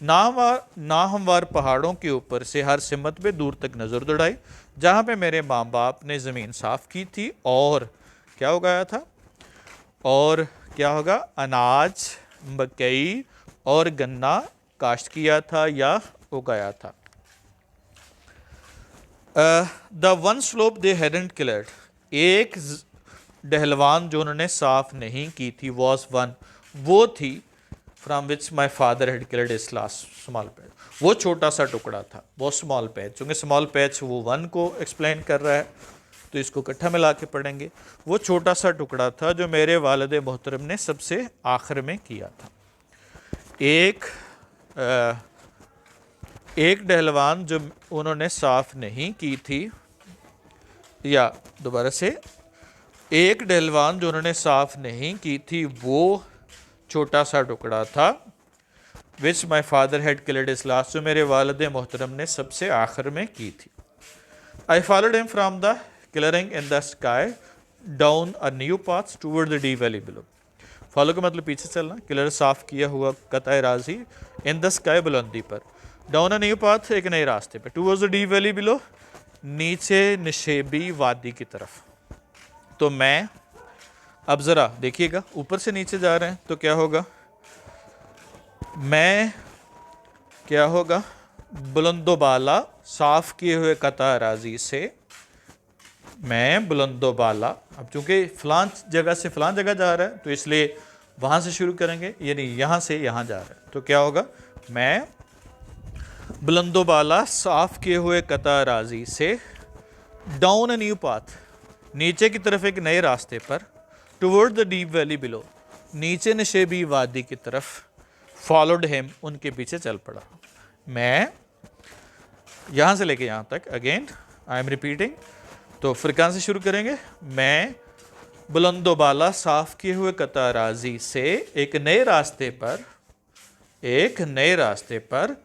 नाहमवार पहाड़ों के ऊपर से हर सिमत पे दूर तक नज़र दौड़ाई, जहाँ पे मेरे माँ बाप ने ज़मीन साफ़ की थी, और क्या उगाया था, और क्या होगा, अनाज, मकई और गन्ना काश्त किया था या उगाया था। The one slope they hadn't cleared, एक डहलवान जो उन्होंने साफ नहीं की थी, वॉज वन, वो थी, from which my father had cleared इस लास्ट स्मॉल पैच, वो छोटा सा टुकड़ा था, वो स्मॉल पैच, चूँकि स्मॉल पैच वो वन को एक्सप्लेन कर रहा है तो इसको इकट्ठा मिला के पढ़ेंगे। वो छोटा सा टुकड़ा था जो मेरे वालिद मोहतरम ने सबसे आखिर में किया था। एक डहलवान जो उन्होंने साफ नहीं की थी, या दोबारा से, एक डहलवान जो उन्होंने साफ नहीं की थी वो छोटा सा टुकड़ा था, विच माई फादर हैड क्लियर्ड इस लास्ट, जो मेरे वालिद मोहतरम ने सबसे आखिर में की थी। I followed him from the clearing in the sky down a new path toward the D valley below. Follow का मतलब पीछे चलना, क्लियर साफ किया हुआ कताए राजी, इन द स्काई बुलंदी पर, डाउन अ न्यू पाथ एक नए रास्ते पे, towards the D valley below नीचे निशेबी वादी की तरफ। तो मैं, अब ज़रा देखिएगा, ऊपर से नीचे जा रहे हैं तो क्या होगा, मैं क्या होगा, बुलंदोबाला साफ किए हुए कता राजी से, मैं बुलंदोबाला, अब चूंकि फलां जगह से फलां जगह जा रहा है तो इसलिए वहाँ से शुरू करेंगे, यानी यहाँ से यहाँ जा रहा है तो क्या होगा, मैं बुलंदोबाला साफ किए हुए कता राजी से, डाउन अ न्यू पाथ, नीचे की तरफ एक नए रास्ते पर, toward the deep valley below, नीचे नशेबी वादी की तरफ, फॉलोड हिम, उनके पीछे चल पड़ा। मैं यहाँ से लेके यहाँ तक, अगेन आई एम रिपीटिंग, तो फिरकान से शुरू करेंगे। मैं बुलंदोबाला साफ किए हुए कता राजी से एक नए रास्ते पर, एक नए रास्ते पर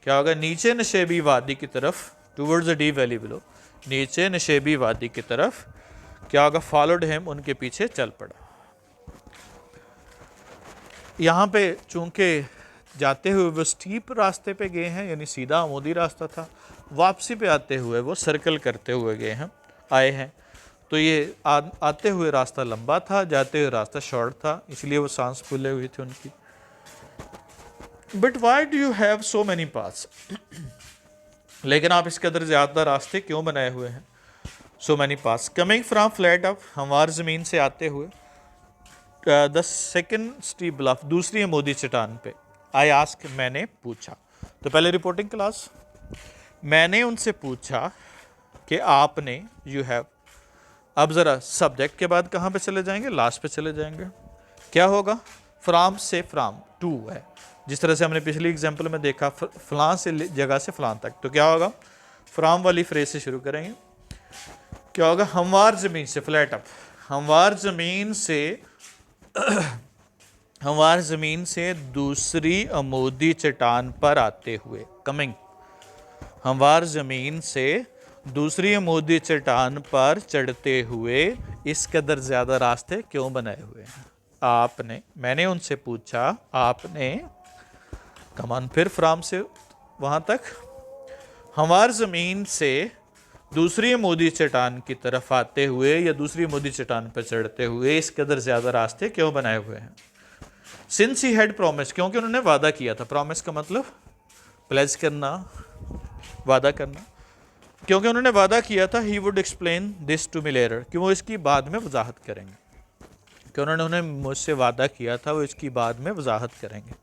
क्या होगा, नीचे नशेबी वादी की तरफ, towards the deep valley below, नीचे नशेबी वादी की तरफ क्या होगा, फॉलोड हिम, उनके पीछे चल पड़ा। यहाँ पे चूंकि जाते हुए वो स्टीप रास्ते पे गए हैं, यानी सीधा आमूदी रास्ता था, वापसी पे आते हुए वो सर्कल करते हुए गए हैं, आए हैं, तो ये आते हुए रास्ता लंबा था, जाते हुए रास्ता शॉर्ट था, इसलिए वो सांस फूले हुई थी उनकी। But why do you have so many paths, लेकिन आप इसके अंदर ज़्यादा रास्ते क्यों बनाए हुए हैं, so many paths, coming from flat up, हमवार ज़मीन से आते हुए, द सेकेंड स्टीप ब्लफ, दूसरी अमूदी चट्टान पे, आई आस्क, मैंने पूछा, तो पहले रिपोर्टिंग क्लास, मैंने उनसे पूछा कि आपने, यू हैव, अब ज़रा सब्जेक्ट के बाद कहाँ पे चले जाएंगे, लास्ट पे चले जाएंगे, क्या होगा, फ्राम से फ्राम टू है, जिस तरह से हमने पिछली एग्जाम्पल में देखा, फलां से जगह से फलां तक, तो क्या होगा, फ्राम वाली फ्रेज से शुरू करेंगे, क्या होगा, हमवार ज़मीन से, फ्लैट अप, हमवार ज़मीन से हमवार ज़मीन से दूसरी अमूदी चट्टान पर आते हुए, कमिंग, हमवार ज़मीन से दूसरी अमूदी चट्टान पर चढ़ते हुए इस कदर ज़्यादा रास्ते क्यों बनाए हुए हैं? मैंने उनसे पूछा, आपने, कमान फिर फ्राम से वहाँ तक, हमारी ज़मीन से दूसरी अमूदी चट्टान की तरफ आते हुए या दूसरी अमूदी चट्टान पर चढ़ते हुए इस कदर ज़्यादा रास्ते क्यों बनाए हुए हैं? सिंस ही हैड प्रॉमिस, क्योंकि उन्होंने वादा किया था। प्रॉमिस का मतलब प्लेज करना, वादा करना। क्योंकि उन्होंने वादा किया था, he would explain this to me later, कि वो इसकी बाद में वजाहत करेंगे। कि उन्होंने मुझसे वादा किया था, वो इसकी बाद में वजाहत करेंगे।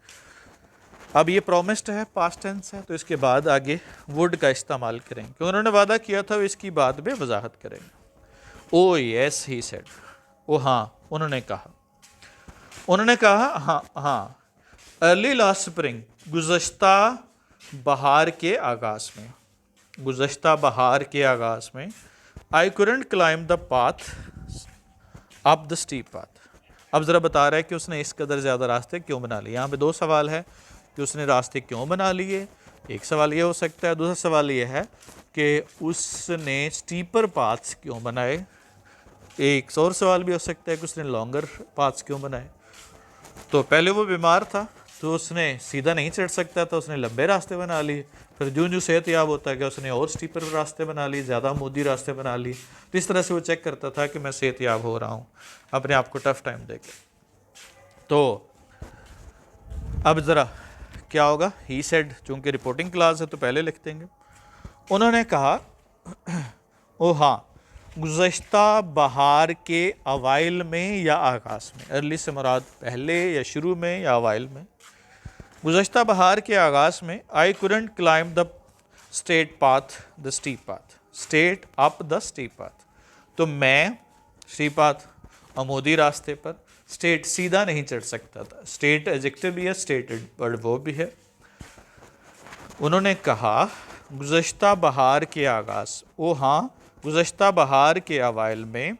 अब ये प्रॉमिस्ड है, पास्ट टेंस है, तो इसके बाद आगे वुड का इस्तेमाल करेंगे। क्योंकि उन्होंने वादा किया था, वो इसकी बाद में वजाहत करेंगे। ओ यस ही सेड, ओ हाँ, उन्होंने कहा हाँ, अर्ली लास्ट स्प्रिंग, गुज़श्ता बहार के आगाज़ में, I couldn't climb the path up the steep path. अब ज़रा बता रहा है कि उसने इस कदर ज़्यादा रास्ते क्यों बना लिए। यहाँ पे दो सवाल है कि उसने रास्ते क्यों बना लिए। एक सवाल ये हो सकता है, दूसरा सवाल ये है कि उसने स्टीपर पाथ्स क्यों बनाए। एक और सवाल भी हो सकता है कि उसने लॉन्गर पाथ्स क्यों बनाए। तो पहले वो बीमार था, तो उसने सीधा नहीं चढ़ सकता था, उसने लंबे रास्ते बना लिए। फिर जो सेहतयाब होता गया, उसने और स्टीपर रास्ते बना लिए, ज़्यादा मोदी रास्ते बना लिए। तो इस तरह से वो चेक करता था कि मैं सेहतयाब हो रहा हूँ, अपने आप को टफ टाइम देके। तो अब ज़रा क्या होगा, ही सेड, चूँकि रिपोर्टिंग क्लास है तो पहले लिख देंगे। उन्होंने कहा, ओ हाँ, गुज़श्ता बहार के अवाइल में या आगाज़ में। अर्ली से मुराद पहले या शुरू में या अवाइल में। गुज़श्ता बहार के आगाज़ में, I couldn't climb the state path the steep path, state up the steep path. तो मैं स्टीप पाथ अमूदी रास्ते पर, स्टेट सीधा नहीं चढ़ सकता था। स्टेट एडजेक्टिव भी है, स्टेटेड वर्ड वो भी है। उन्होंने कहा, गुज़श्ता बहार के आगाज़, ओ हाँ, गुज़श्ता बहार के अवाइल में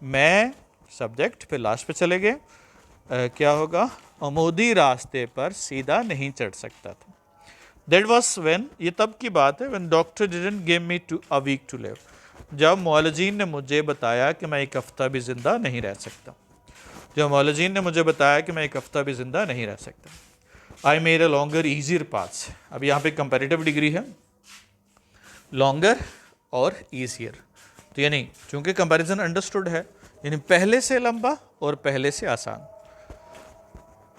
मैं, सब्जेक्ट फिर लास्ट पे चले गए, क्या होगा, अमूदी रास्ते पर सीधा नहीं चढ़ सकता था। दैट वॉज व्हेन, ये तब की बात है, when doctor didn't give me a week to live, जब मौलजीन ने मुझे बताया कि मैं एक हफ्ता भी ज़िंदा नहीं रह सकता। जब मौलजीन ने मुझे बताया कि मैं एक हफ्ता भी ज़िंदा नहीं रह सकता। I made a longer easier paths. अब यहाँ पे कंपैरेटिव डिग्री है, लॉन्गर और ईजियर। तो यानी चूँकि कंपैरिजन अंडरस्टूड है, यानी पहले से लंबा और पहले से आसान।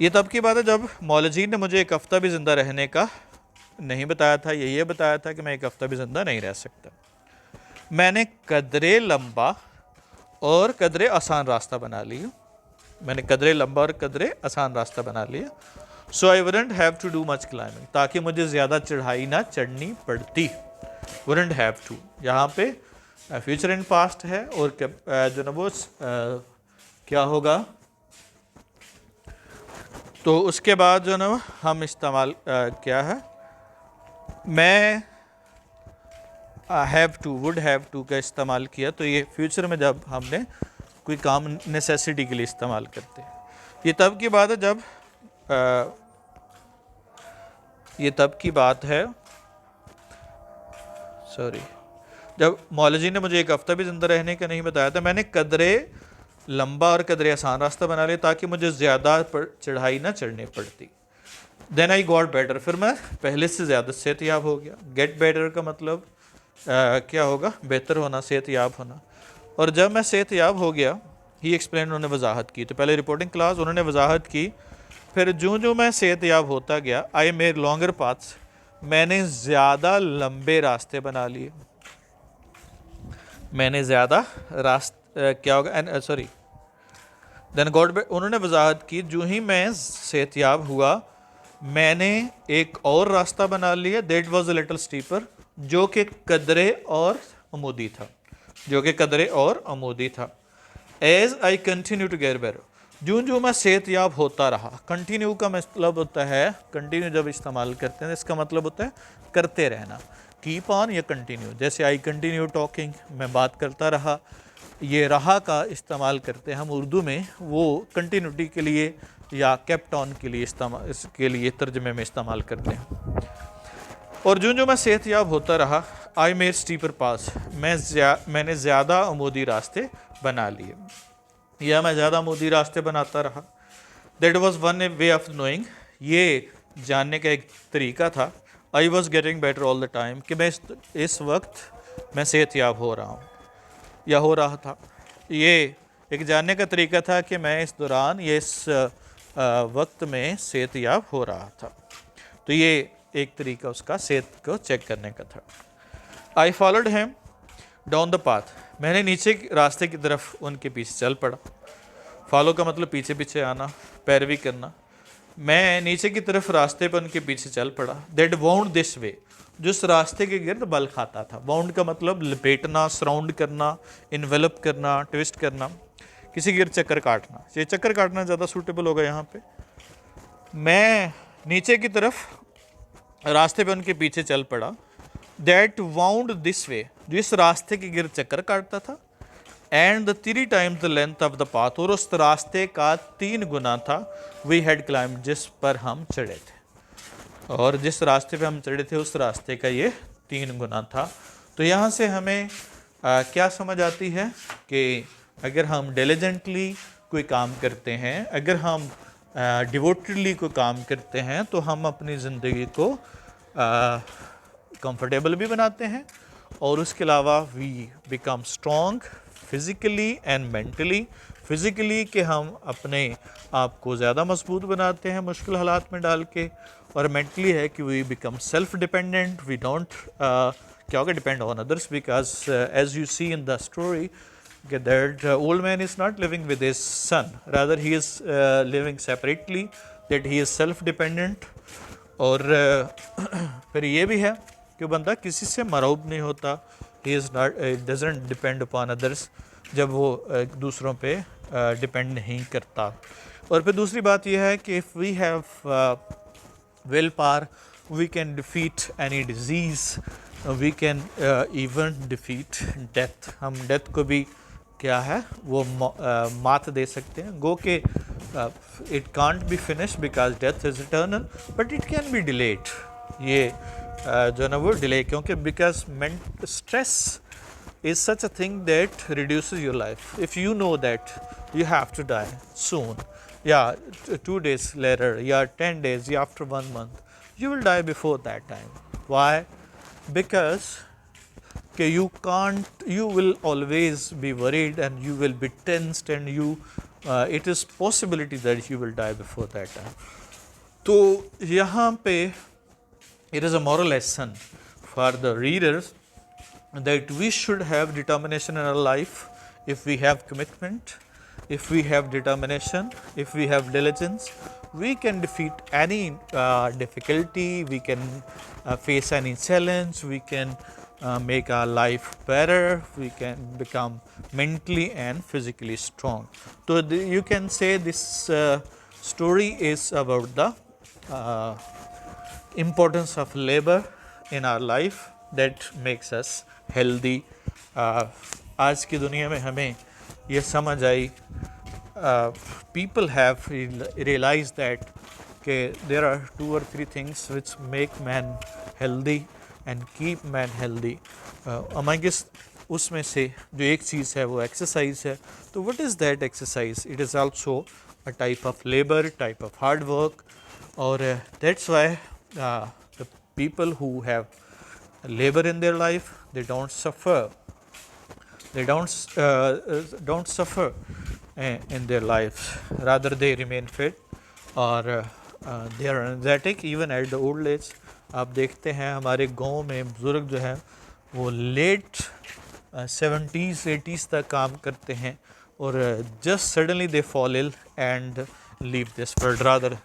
ये तब की बात है जब मौलजीन ने मुझे एक हफ्ता भी ज़िंदा रहने का नहीं बताया था, ये बताया था कि मैं एक हफ्ता भी ज़िंदा नहीं रह सकता। मैंने कदरे लंबा और कदरे आसान रास्ता बना लिया। मैंने कदरे लंबा और कदरे आसान रास्ता बना लिया। So I wouldn't have to do much climbing, ताकि मुझे ज़्यादा चढ़ाई ना चढ़नी पड़ती। वुडंट हैव टू, यहाँ पे फ्यूचर एंड पास्ट है, और जो ना वो क्या होगा, तो उसके बाद जो ना हम इस्तेमाल क्या है, मैं have to, would have to का इस्तेमाल किया। तो ये फ्यूचर में जब हमने कोई काम नेसेसिटी के लिए इस्तेमाल करते हैं। ये तब की बात है जब जब मौलजी ने मुझे एक हफ्ता भी ज़िंदा रहने का नहीं बताया था। मैंने कदरे लंबा और कदरे आसान रास्ता बना लिया ताकि मुझे ज़्यादा चढ़ाई ना चढ़नी पड़ती। देन आई गॉट बेटर, फिर मैं पहले से ज़्यादा सेहतयाब हो गया। गेट बेटर का मतलब क्या होगा, बेहतर होना, सेहतयाब होना। और जब मैं सेहतयाब हो गया, ही एक्सप्लेन, उन्होंने वजाहत की। तो पहले रिपोर्टिंग क्लास, उन्होंने वजाहत की। फिर जो मैं सेहतयाब होता गया, आई मेड लॉन्गर पाथ्स, मैंने ज़्यादा लंबे रास्ते बना लिए। मैंने ज़्यादा क्या होगा, सॉरी, देन गॉड, उन्होंने वजाहत की, जो ही मैं सेहतयाब हुआ मैंने एक और रास्ता बना लिया। That was a little steeper, जो कि कदरे और अमूदी था, as I continue to get better, जो मैं सेहतयाब होता रहा। कंटिन्यू का मतलब होता है, कंटिन्यू जब इस्तेमाल करते हैं इसका मतलब होता है करते रहना, कीप ऑन या कंटिन्यू। जैसे आई कंटिन्यू टॉकिंग, मैं बात करता रहा। ये रहा का इस्तेमाल करते हैं हम उर्दू में, वो कंटिन्यूटी के लिए या केप्ट ऑन के लिए इसके लिए तर्जमे में इस्तेमाल करते हैं। और जो मैं सेहतयाब होता रहा, आई मेड स्टीपर पास, मैंने ज़्यादा अमूदी रास्ते बना लिए, या मैं ज़्यादा अमूदी रास्ते बनाता रहा। That was one way of knowing, ये जानने का एक तरीका था। I was getting better all the time, कि मैं इस वक्त मैं सेहतयाब हो रहा हूँ या हो रहा था। ये एक जानने का तरीका था कि मैं इस दौरान या इस वक्त में सेहतयाब हो रहा था। तो ये एक तरीका उसका सेहत को चेक करने का था। I followed him down the path, मैंने नीचे रास्ते की तरफ उनके पीछे चल पड़ा। फॉलो का मतलब पीछे पीछे आना, पैरवी करना। मैं नीचे की तरफ रास्ते पर उनके पीछे चल पड़ा। दैट वाउंड दिस वे, जिस रास्ते के गिर्द बल खाता था। वाउंड का मतलब लपेटना, सराउंड करना, इन्वेलप करना, ट्विस्ट करना, किसी गिर्द चक्कर काटना। ये चक्कर काटना ज़्यादा सूटेबल होगा यहाँ पे। मैं नीचे की तरफ रास्ते पे उनके पीछे चल पड़ा। दैट वाउंड दिस वे, जिस रास्ते के गिर्द चक्कर काटता था। And the 3 times the length of the path, और उस रास्ते का 3 गुना था। वी हैड क्लाइंब, जिस पर हम चढ़े थे, और जिस रास्ते पे हम चढ़े थे उस रास्ते का ये 3 गुना था। तो यहाँ से हमें क्या समझ आती है कि अगर हम डिलिजेंटली कोई काम करते हैं, अगर हम डिवोटेडली कोई काम करते हैं, तो हम अपनी ज़िंदगी को कंफर्टेबल भी बनाते हैं, और उसके अलावा we become strong physically and mentally. Physically कि हम अपने आप को ज़्यादा मजबूत बनाते हैं मुश्किल हालात में डाल के, और मेंटली है कि we become self dependent. We don't क्या होगा, depend on others, because as you see in the story that old man is not living with his son, rather he is living separately, that he is self dependent। और फिर ये भी है कि बंदा किसी से मरऊब नहीं होता, he is not doesn't depend upon others, जब वो दूसरों पे डिपेंड नहीं करता। और फिर दूसरी बात यह है कि if we have will power, we can defeat any disease, we can even defeat death। हम डेथ को भी क्या है वो मात दे सकते हैं। गो के it can't be finish because death is eternal, but it can be delayed. ये जो ना वो डिले, क्योंकि because stress is such a thing that reduces your life. If you know that you have to die soon, 2 days later, 10 days, after 1 month, you will die before that time. Why? Because you will always be worried and you will be tensed, and it is possibility that you will die before that time. तो यहाँ पे it is a moral lesson for the readers that we should have determination in our life. If we have commitment, if we have determination, if we have diligence, we can defeat any difficulty, we can face any challenge, we can make our life better, we can become mentally and physically strong. So you can say this story is about the importance of labor in our life that makes us healthy. आज की दुनिया में हमें ये समझ आई, people have realized that there are 2 or 3 things which make man healthy and keep man healthy. amongst उसमें से जो एक चीज़ है वो एक्सरसाइज है। तो what is that exercise? It is also a type of labor, type of hard work, और that's why the people who have labor in their life, they don't suffer, they don't suffer in their lives, rather they remain fit, or they are energetic even at the old age. आप देखते हैं हमारे गांव में बुजुर्ग जो हैं वो लेट 70s 80s तक काम करते हैं, और just suddenly they fall ill and leave this world, rather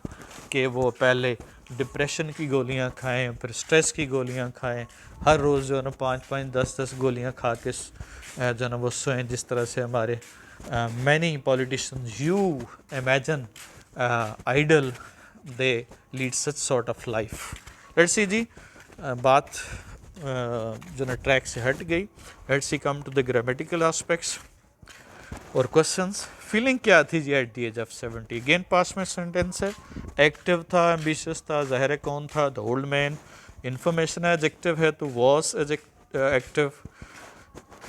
कि वो पहले डिप्रेशन की गोलियां खाएं, फिर स्ट्रेस की गोलियां खाएं, हर रोज़ जो है ना 5-5 10-10 गोलियां खा के जो है ना वो सोएं, जिस तरह से हमारे many politicians, you imagine idle, they lead such sort of life. Let's see जी, बात जो ना ट्रैक से हट गई। Let's see come to the grammatical aspects और क्वेश्चंस। फीलिंग क्या थी जी at the age of 70? Again पास में सेंटेंस है। एक्टिव था, एम्बिशियस था, ज़ाहिर है कौन था? The old man. इन्फॉर्मेशन है, एडजेक्टिव है तो वॉज एक्टिव,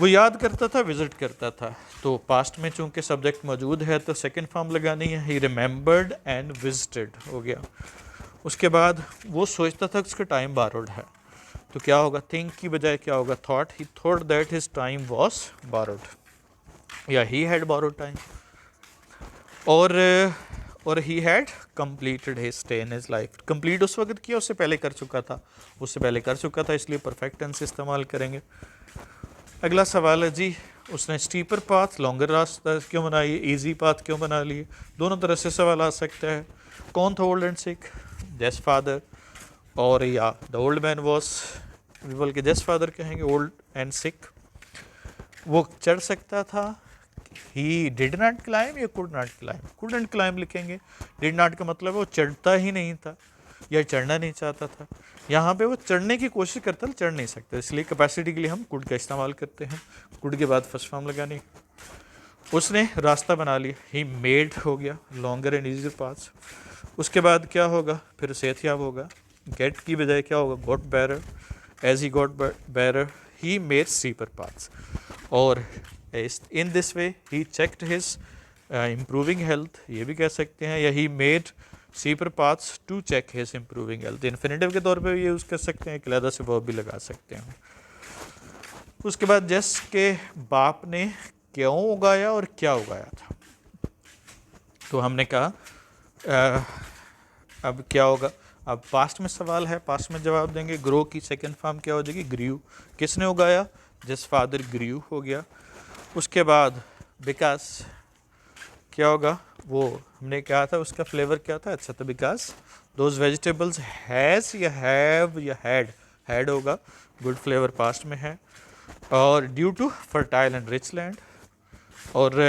वो याद करता था, विजिट करता था। तो पास्ट में चूंकि सब्जेक्ट मौजूद है तो सेकंड फॉर्म लगानी है, ही रिमेंबर्ड एंड विजिटेड हो गया। उसके बाद वो सोचता था कि उसका टाइम बारोड है, तो क्या होगा, थिंक की बजाय क्या होगा, thought, he thought that his time was borrowed, या ही हैड बारोड टाइम। और he had completed his stay in his life, complete उस वक्त किया, उससे पहले कर चुका था, इसलिए परफेक्ट टेंस इस्तेमाल करेंगे। अगला सवाल है जी, उसने स्टीपर पाथ, लॉन्गर रास्ता क्यों बनाई, इजी पाथ क्यों बना लिए, दोनों तरह से सवाल आ सकता है। कौन था old and sick, just father, और या द ओल्ड मैन वॉज, बल्कि जस्ट फादर कहेंगे, ओल्ड एंड सिक। वो चढ़ सकता था, ही डिड नॉट क्लाइम या could not climb, couldn't climb लिखेंगे, डिड नॉट का मतलब है वो चढ़ता ही नहीं था या चढ़ना नहीं चाहता था। यहाँ पे वो चढ़ने की कोशिश करता था, चढ़ नहीं सकता, इसलिए कैपेसिटी के लिए हम कुड का इस्तेमाल करते हैं। कुड के बाद फर्स्ट फॉर्म लगानी। उसने रास्ता बना लिया, ही मेड हो गया, लॉन्गर एंड इजियर पाथ्स। उसके बाद क्या होगा, फिर सेहतियाब होगा, गेट की बजाय क्या होगा, got better, as he got better he made steeper paths, और in this way he checked his improving health, ये भी कह सकते हैं, या he made steeper paths to check his improving health, infinitive के तौर पे भी यूज़ कर सकते हैं, क्लेदा से वर्ब भी लगा सकते हैं। उसके बाद जस के बाप ने क्यों उगाया और क्या उगाया था, तो हमने कहा अब क्या होगा, अब पास्ट में सवाल है, पास्ट में जवाब देंगे। ग्रो की सेकंड फॉर्म क्या हो जाएगी, ग्रीव, किसने उगाया, जस्ट फादर ग्रीव हो गया। उसके बाद बिकॉज क्या होगा, वो हमने कहा था उसका फ्लेवर क्या था, अच्छा, तो बिकॉज दोज वेजिटेबल्स हैज़ या हैव या हैड होगा, गुड फ्लेवर पास्ट में है। और due to fertile and rich land, और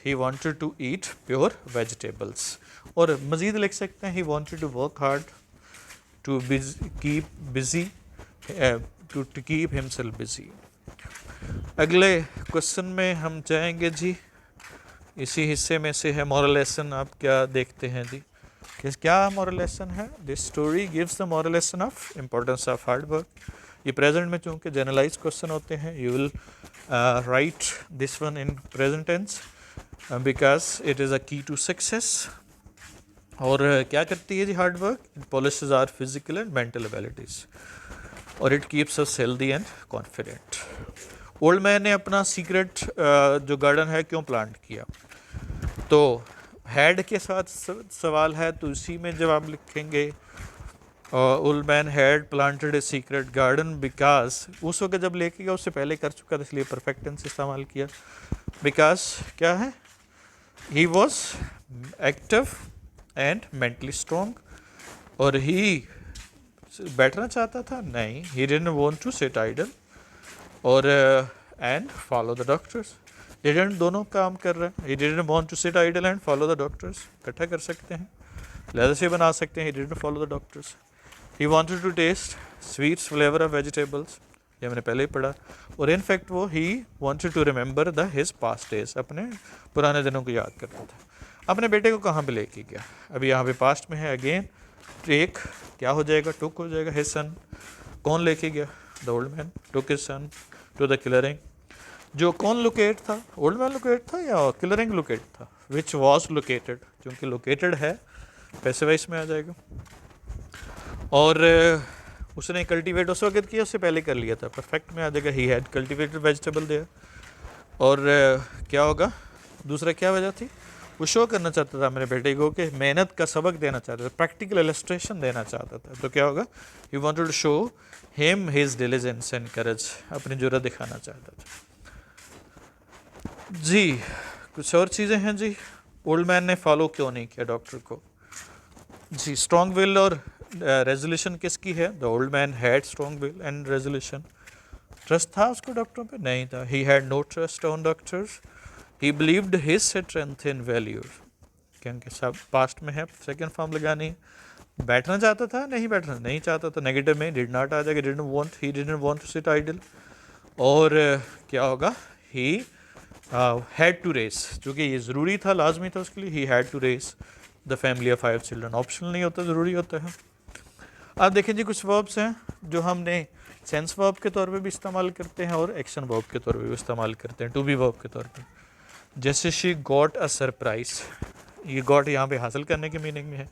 he wanted to eat pure vegetables, और मज़ीद लिख सकते हैं, he wanted to work hard to keep busy, to keep himself busy. अगले क्वेश्चन में हम जाएंगे जी, इसी हिस्से में से है मॉरल लेसन। आप क्या देखते हैं जी, क्या मॉरल लेसन है, this story gives the moral lesson of importance of hard work. ये प्रेजेंट में चूँकि जनरलाइज क्वेश्चन होते हैं, you will write this one in present tense because it is a key to success. और क्या करती है जी hard work, it polishes our physical and mental abilities, और it keeps us healthy and confident. Old man ने अपना secret जो garden है क्यों प्लांट किया, तो हैड के साथ सवाल है तो उसी में जवाब लिखेंगे। Old man had planted a secret garden because, उस वक्त जब लेके गया उससे पहले कर चुका था, इसलिए परफेक्ट टेंस इस्तेमाल किया। बिकॉज क्या है, he was active and mentally strong, और ही बैठना चाहता था, नहीं, he didn't want to sit idle, और and follow the doctors, didn't दोनों काम कर रहे हैं, he didn't want to sit idle and follow the doctors, इकट्ठा कर सकते हैं, लहजा से बना सकते हैं, he didn't follow the doctors. He wanted to taste sweets flavour of vegetables, ये मैंने पहले ही पढ़ा, और इनफैक्ट वो he wanted to remember the his past days, अपने पुराने दिनों को याद करता था। अपने बेटे को कहाँ पे लेके गया, अभी यहाँ पे पास्ट में है, अगेन टेक क्या हो जाएगा, टुक हो जाएगा, हिज सन, कौन लेके गया, the old man took his son to the clearing. जो कौन लोकेट था, ओल्ड मैन लोकेट था या किलरिंग लोकेट था, विच वॉज लोकेटेड, क्योंकि लोकेटेड है पैसे वाइस में आ जाएगा। और उसने कल्टीवेट उस वक्त किया, उससे पहले कर लिया था, परफेक्ट में आ जाएगा, he had cultivated vegetable there. और क्या होगा, दूसरा क्या वजह थी, वो शो करना चाहता था मेरे बेटे को कि मेहनत का सबक देना चाहता था, प्रैक्टिकल इलस्ट्रेशन देना चाहता था, तो क्या होगा, he wanted to show him his diligence and courage, अपनी जुर्रत दिखाना चाहता था जी। कुछ और चीज़ें हैं जी, ओल्ड मैन ने फॉलो क्यों नहीं किया डॉक्टर को जी, स्ट्रॉन्ग विल और रेजोल्यूशन किसकी है, the old man had strong will and resolution. Trust था उसको डॉक्टरों पे, नहीं था, he had no trust on doctors, he believed his strength in values, क्योंकि सब पास्ट में है, सेकंड फॉर्म लगानी है। बैठना चाहता था, नहीं बैठना नहीं चाहता था, नेगेटिव में डिड नॉट आ जाएगा, didn't want, he didn't want to sit idle. और क्या होगा, ही हैड टू रेस, क्योंकि ये ज़रूरी था, लाजमी था उसके लिए, he had to raise the family of 5 children, optional नहीं होता, ज़रूरी होता है। आप देखें जी कुछ वर्ब्स हैं जो हमने सेंस वर्ब के तौर पे भी इस्तेमाल करते हैं और एक्शन वर्ब के तौर पे भी इस्तेमाल करते हैं, टू बी वर्ब के तौर पे। जैसे शी गॉट अ सरप्राइज, ये गॉट यहाँ पे हासिल करने की मीनिंग में है,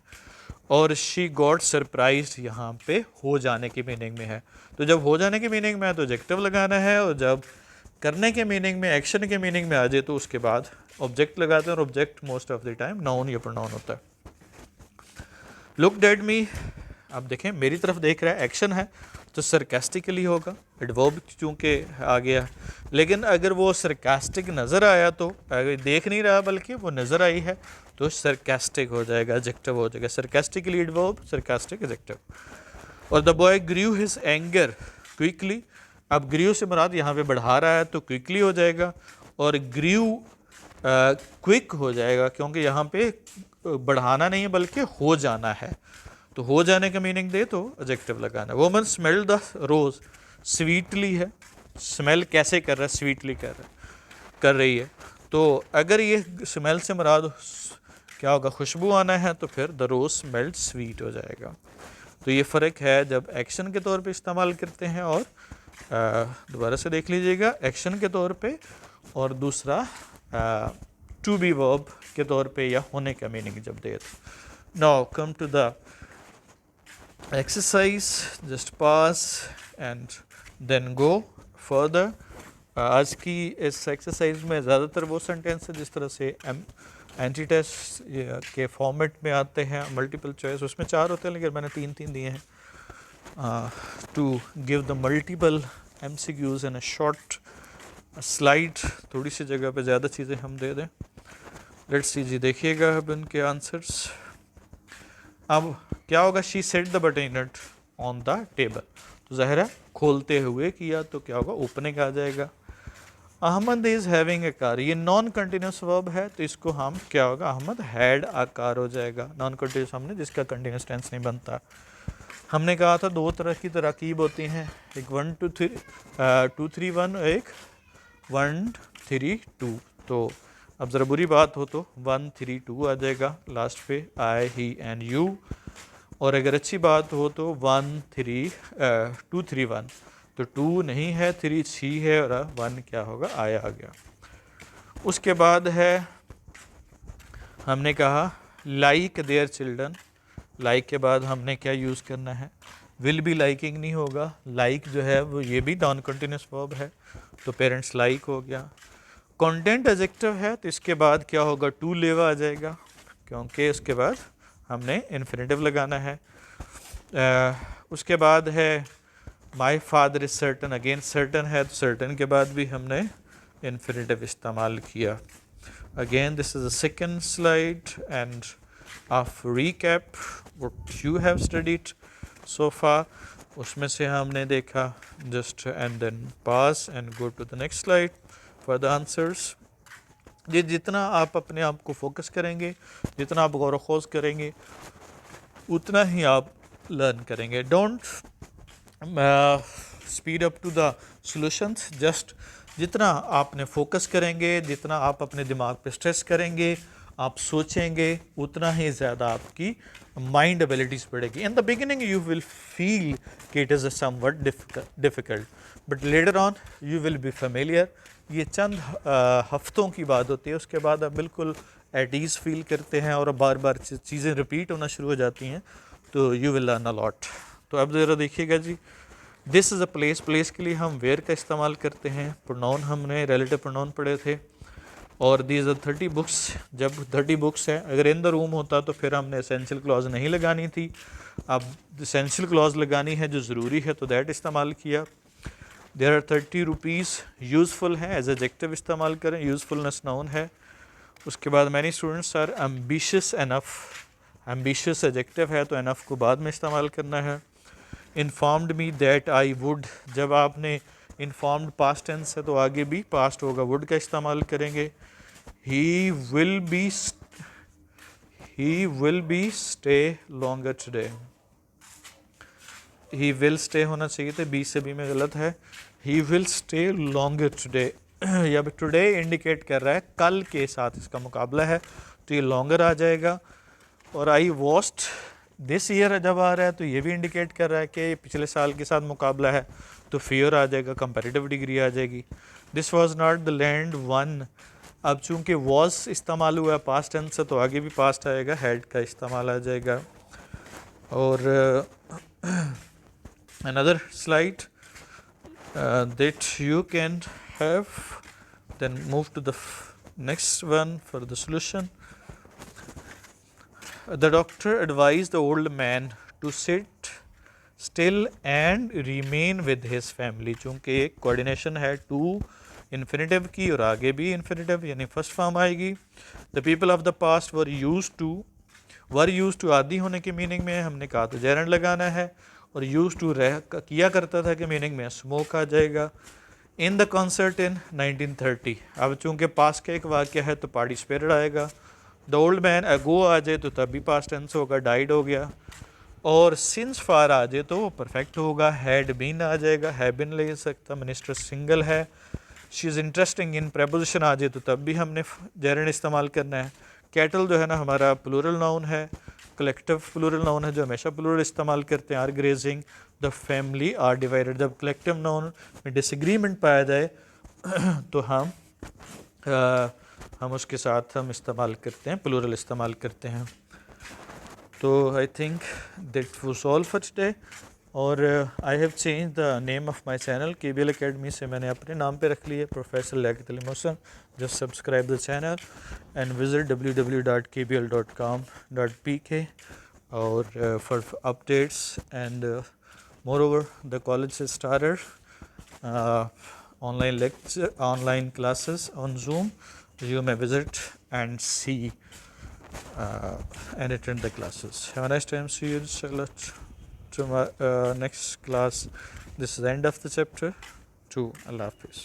और शी गॉट सरप्राइज यहाँ पे हो जाने की मीनिंग में है। तो जब हो जाने की मीनिंग में है तो एडजेक्टिव लगाना है, और जब करने के मीनिंग में, एक्शन के मीनिंग में आ जाए तो उसके बाद ऑब्जेक्ट लगाते हैं, और object most of the time noun या प्रोनाउन होता है। लुक्ड एट मी, आप देखें मेरी तरफ देख रहा है, एक्शन है तो सरकास्टिकली होगा, एडवर्ब चूंकि आ गया। लेकिन अगर वो सरकास्टिक नज़र आया तो, अगर देख नहीं रहा बल्कि वो नज़र आई है तो सरकास्टिक हो जाएगा, एडजेक्टिव हो जाएगा। Sarcastically adverb, sarcastic adjective. और the boy grieve his anger quickly, अब ग्रीव से मुराद यहाँ पे बढ़ा रहा है तो क्विकली हो जाएगा, और ग्रीव क्विक हो जाएगा क्योंकि यहाँ पे बढ़ाना नहीं है बल्कि हो जाना है, तो हो जाने का मीनिंग दे तो एडजेक्टिव लगाना। Woman smell the rose, sweetly है, स्मेल कैसे कर रहा है, स्वीटली कर रही है। तो अगर ये स्मेल से मुराद क्या होगा, खुशबू आना है, तो फिर द रोज स्मेल्ड स्वीट हो जाएगा। तो ये फ़र्क है जब एक्शन के तौर पे इस्तेमाल करते हैं, और दोबारा से देख लीजिएगा, एक्शन के तौर पे, और दूसरा टू बी वर्ब के तौर पे या होने का मीनिंग जब दे। Now come to the exercise, just pass and then go further. आज की इस एक्सरसाइज में ज़्यादातर वो सेंटेंस है जिस तरह से एंटी टेस्ट के फॉर्मेट में आते हैं, मल्टीपल चॉइस, उसमें 4 होते हैं लेकिन मैंने 3 दिए हैं, to give the multiple MCQs in a short slide, थोड़ी सी जगह पे ज़्यादा चीज़ें हम दे दें। लेट्स सी जी, देखिएगा अब इनके आंसर्स। अब क्या होगा, she said the button on the table, तो ज़ाहिर है खोलते हुए किया तो क्या होगा, ओपनिंग आ जाएगा। Ahmed is having a car, ये नॉन कंटिन्यूस वर्ब है तो इसको हम क्या होगा, अहमद हैड आ कार हो जाएगा। नॉन कंटिन्यूस हमने जिसका कंटिन्यूस टेंस नहीं बनता। हमने कहा था 2 तरह की तरकीब होती हैं, एक 1 2 3 2 3 1, एक 1 3 2। तो अब ज़रा बुरी बात हो तो 1 3 2 आ जाएगा लास्ट पे, आई ही एंड यू। और अगर अच्छी बात हो तो 1 3 2 3 1, तो 2 नहीं है, 3 छी है, और 1 क्या होगा, आया आ गया। उसके बाद है हमने कहा लाइक देयर चिल्ड्रन, लाइक के बाद हमने क्या यूज़ करना है, विल बी लाइकिंग नहीं होगा, लाइक जो है वो ये भी नॉन कंटिन्यूस वर्ब है, तो पेरेंट्स लाइक हो गया। कंटेंट एडजेक्टिव है तो इसके बाद क्या होगा, टू लेवा आ जाएगा क्योंकि उसके बाद हमने इन्फिनेटिव लगाना है। उसके बाद है my father is certain, again certain है तो सर्टन के बाद भी हमने इन्फिनेटिव इस्तेमाल किया। Again this is the second slide end of recap what you have studied so far, उसमें से हमने देखा just and then pass and go to the next slide for the answers. ये जितना आप अपने आप को फोकस करेंगे, जितना आप गौर खोज करेंगे, उतना ही आप लर्न करेंगे। Don't speed up to the solutions, just जितना आपने फोकस करेंगे, जितना आप अपने दिमाग पे स्ट्रेस करेंगे, आप सोचेंगे, उतना ही ज़्यादा आपकी माइंड एबिलिटीज़ बढ़ेगी। In the beginning you will feel कि it is somewhat difficult, but later on you will be familiar. ये चंद हफ्तों की बात होती है, उसके बाद आप बिल्कुल एट ईज़ फील करते हैं और बार बार चीज़ें रिपीट होना शुरू हो जाती हैं, तो you will learn a lot. तो अब ज़रा देखिएगा जी, this is a place, place के लिए हम वेयर का इस्तेमाल करते हैं। प्रोनाउन हमने रिलेटिव प्रोनाउन पढ़े थे। और दीज आर 30 बुक्स, जब 30 बुक्स हैं, अगर इन द रूम होता तो फिर हमने एसेंशियल क्लॉज नहीं लगानी थी, अब एसेंशियल क्लॉज लगानी है जो ज़रूरी है तो दैट इस्तेमाल किया। देयर आर 30 रुपीज़, यूज़फुल है, एज एडजेक्टिव इस्तेमाल करें, यूज़फुलनेस नाउन है। उसके बाद many students are ambitious enough, ambitious adjective है तो एनफ को बाद में इस्तेमाल करना है। Informed me that I would, जब आपने इन्फॉर्म्ड पास्ट टेंस है तो आगे भी पास्ट होगा, वुड का इस्तेमाल करेंगे। He will be stay longer today, he will stay होना चाहिए था, बी से बी में गलत है, he will stay longer today. या टुडे इंडिकेट कर रहा है कल के साथ इसका मुकाबला है तो ये लॉन्गर आ जाएगा। और आई वॉच्ड दिस ईयर जब आ रहा है तो ये भी इंडिकेट कर रहा है कि पिछले साल के साथ मुकाबला है, तो फियर आ जाएगा, कंपैरेटिव डिग्री आ जाएगी। This was not the land one, अब चूंकि वॉज इस्तेमाल हुआ है पास्ट टेंस से तो आगे भी पास्ट आएगा, हैड का इस्तेमाल आ जाएगा। और another slide that you can have, then move to the next one for the solution. The doctor advised the old man to sit still and remain with his family। चूँकि एक coordination है to infinitive की और आगे भी infinitive यानी first form आएगी। The people of the past were use to आदि होने की मीनिंग में हमने कहा तो जेरंड लगाना है, और यूज टू रह किया करता था कि मीनिंग में स्मोक आ जाएगा। इन द कॉन्सर्ट इन 1930, अब चूंकि पास का एक वाक्य है तो पार्टिसिपेटेड आएगा। द ओल्ड मैन अगो आ जाए तो तब भी पास्ट टेंस होगा, डाइड हो गया। और सिंस फार आ जाए तो वो परफेक्ट होगा, हैड बीन आ जाएगा, हैव बीन ले सकता, मिनिस्टर सिंगल है। She is interesting in preposition आ जाए तो तब भी हमने जेरंड इस्तेमाल करना है। कैटल जो है ना हमारा प्लूरल नाउन है, कलेक्टिव प्लूरल नाउन है जो हमेशा प्लूरल इस्तेमाल करते हैं। Are grazing the family are divided, जब कलेक्टिव नाउन में डिसएग्रीमेंट पाया जाए तो हम उसके साथ हम इस्तेमाल करते हैं, प्लूरल इस्तेमाल करते हैं। तो I think that was all for today. और I have change the name of my channel, KBL academy से मैंने अपने नाम पे रख लिया, professor Liyaqat Ali Mohsin. Just subscribe the channel and visit www.kbl.com.pk और for updates and more over the college has started online classes on Zoom. You may visit and see and attend the classes. Have a nice time. See you inshallah to my next class. This is the end of the chapter 2. Allah Hafiz.